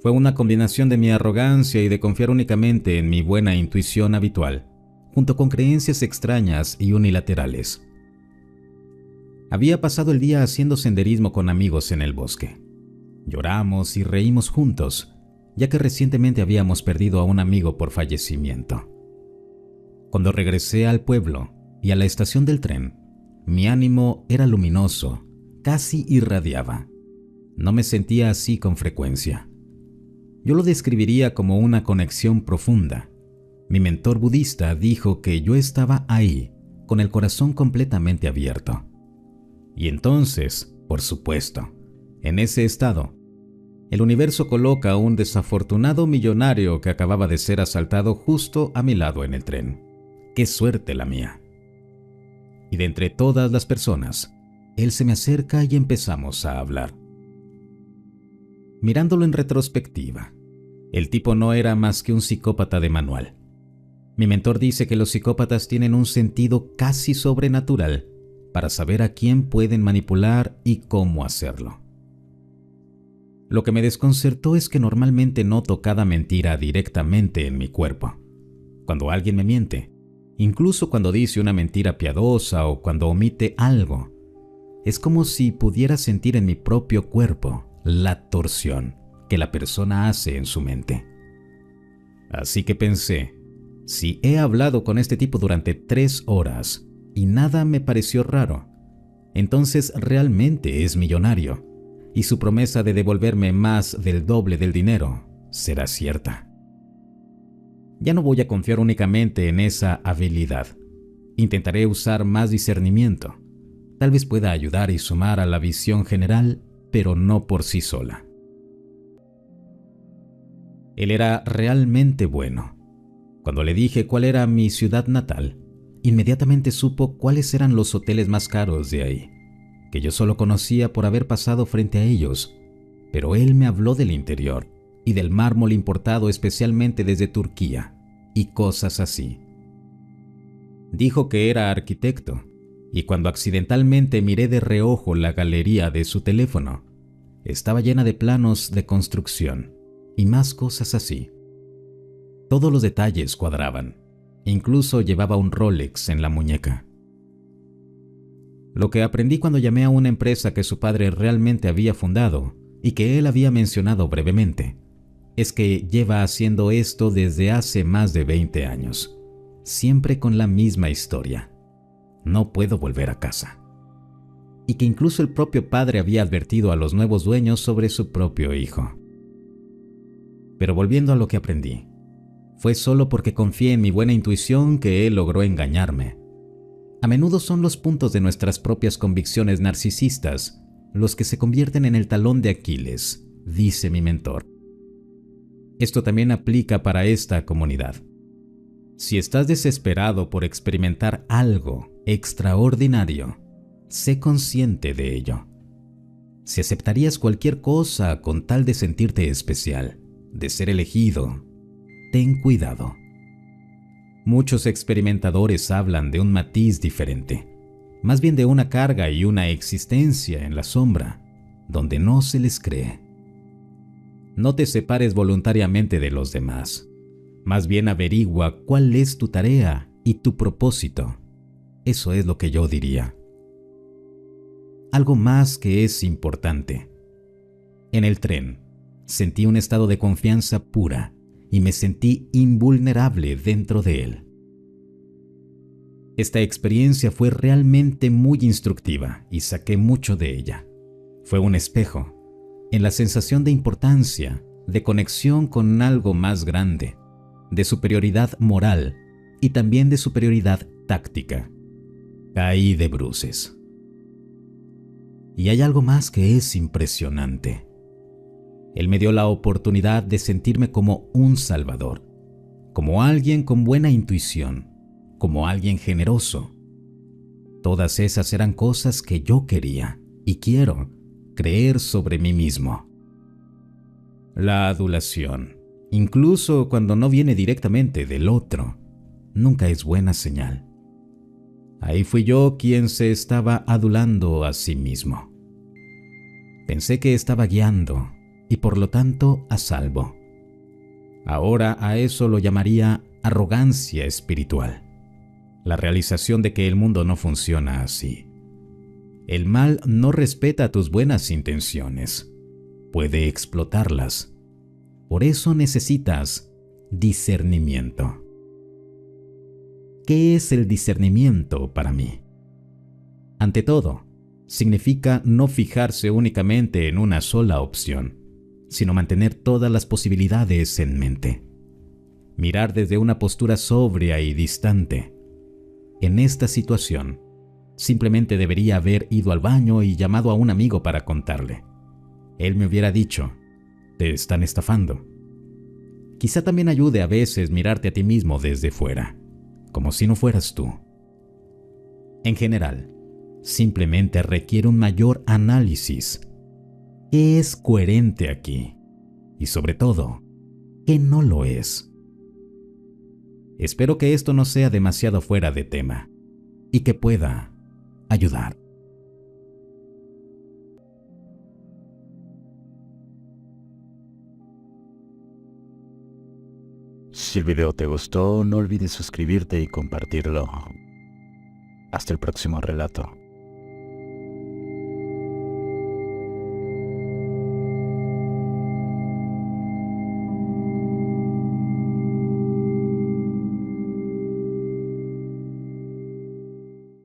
Fue una combinación de mi arrogancia y de confiar únicamente en mi buena intuición habitual, junto con creencias extrañas y unilaterales. Había pasado el día haciendo senderismo con amigos en el bosque. Lloramos y reímos juntos, ya que recientemente habíamos perdido a un amigo por fallecimiento. Cuando regresé al pueblo y a la estación del tren, mi ánimo era luminoso, casi irradiaba. No me sentía así con frecuencia. Yo lo describiría como una conexión profunda. Mi mentor budista dijo que yo estaba ahí, con el corazón completamente abierto. Y entonces, por supuesto, en ese estado, el universo coloca a un desafortunado millonario que acababa de ser asaltado justo a mi lado en el tren. ¡Qué suerte la mía! Y de entre todas las personas, él se me acerca y empezamos a hablar. Mirándolo en retrospectiva, el tipo no era más que un psicópata de manual. Mi mentor dice que los psicópatas tienen un sentido casi sobrenatural para saber a quién pueden manipular y cómo hacerlo. Lo que me desconcertó es que normalmente noto cada mentira directamente en mi cuerpo. Cuando alguien me miente, incluso cuando dice una mentira piadosa o cuando omite algo, es como si pudiera sentir en mi propio cuerpo la torsión que la persona hace en su mente. Así que pensé, si he hablado con este tipo durante 3 horas y nada me pareció raro, entonces realmente es millonario. Y su promesa de devolverme más del doble del dinero será cierta. Ya no voy a confiar únicamente en esa habilidad. Intentaré usar más discernimiento. Tal vez pueda ayudar y sumar a la visión general, pero no por sí sola. Él era realmente bueno. Cuando le dije cuál era mi ciudad natal, inmediatamente supo cuáles eran los hoteles más caros de ahí, que yo solo conocía por haber pasado frente a ellos, pero él me habló del interior y del mármol importado especialmente desde Turquía, y cosas así. Dijo que era arquitecto, y cuando accidentalmente miré de reojo la galería de su teléfono, estaba llena de planos de construcción y más cosas así. Todos los detalles cuadraban, incluso llevaba un Rolex en la muñeca. Lo que aprendí cuando llamé a una empresa que su padre realmente había fundado y que él había mencionado brevemente, es que lleva haciendo esto desde hace más de 20 años, siempre con la misma historia. No puedo volver a casa. Y que incluso el propio padre había advertido a los nuevos dueños sobre su propio hijo. Pero volviendo a lo que aprendí, fue solo porque confié en mi buena intuición que él logró engañarme. A menudo son los puntos de nuestras propias convicciones narcisistas los que se convierten en el talón de Aquiles, dice mi mentor. Esto también aplica para esta comunidad. Si estás desesperado por experimentar algo extraordinario, sé consciente de ello. Si aceptarías cualquier cosa con tal de sentirte especial, de ser elegido, ten cuidado. Muchos experimentadores hablan de un matiz diferente, más bien de una carga y una existencia en la sombra, donde no se les cree. No te separes voluntariamente de los demás. Más bien averigua cuál es tu tarea y tu propósito. Eso es lo que yo diría. Algo más que es importante. En el tren, sentí un estado de confianza pura y me sentí invulnerable dentro de él. Esta experiencia fue realmente muy instructiva y saqué mucho de ella. Fue un espejo, en la sensación de importancia, de conexión con algo más grande, de superioridad moral y también de superioridad táctica. Caí de bruces. Y hay algo más que es impresionante. Él me dio la oportunidad de sentirme como un salvador, como alguien con buena intuición, como alguien generoso. Todas esas eran cosas que yo quería y quiero creer sobre mí mismo. La adulación, incluso cuando no viene directamente del otro, nunca es buena señal. Ahí fui yo quien se estaba adulando a sí mismo. Pensé que estaba guiando y por lo tanto a salvo. Ahora a eso lo llamaría arrogancia espiritual. La realización de que el mundo no funciona así. El mal no respeta tus buenas intenciones. Puede explotarlas. Por eso necesitas discernimiento. ¿Qué es el discernimiento para mí? Ante todo, significa no fijarse únicamente en una sola opción, sino mantener todas las posibilidades en mente. Mirar desde una postura sobria y distante. En esta situación, simplemente debería haber ido al baño y llamado a un amigo para contarle. Él me hubiera dicho, te están estafando. Quizá también ayude a veces mirarte a ti mismo desde fuera, como si no fueras tú. En general, simplemente requiere un mayor análisis. ¿Qué es coherente aquí? Y sobre todo, ¿qué no lo es? Espero que esto no sea demasiado fuera de tema y que pueda ayudar. Si el video te gustó, no olvides suscribirte y compartirlo. Hasta el próximo relato.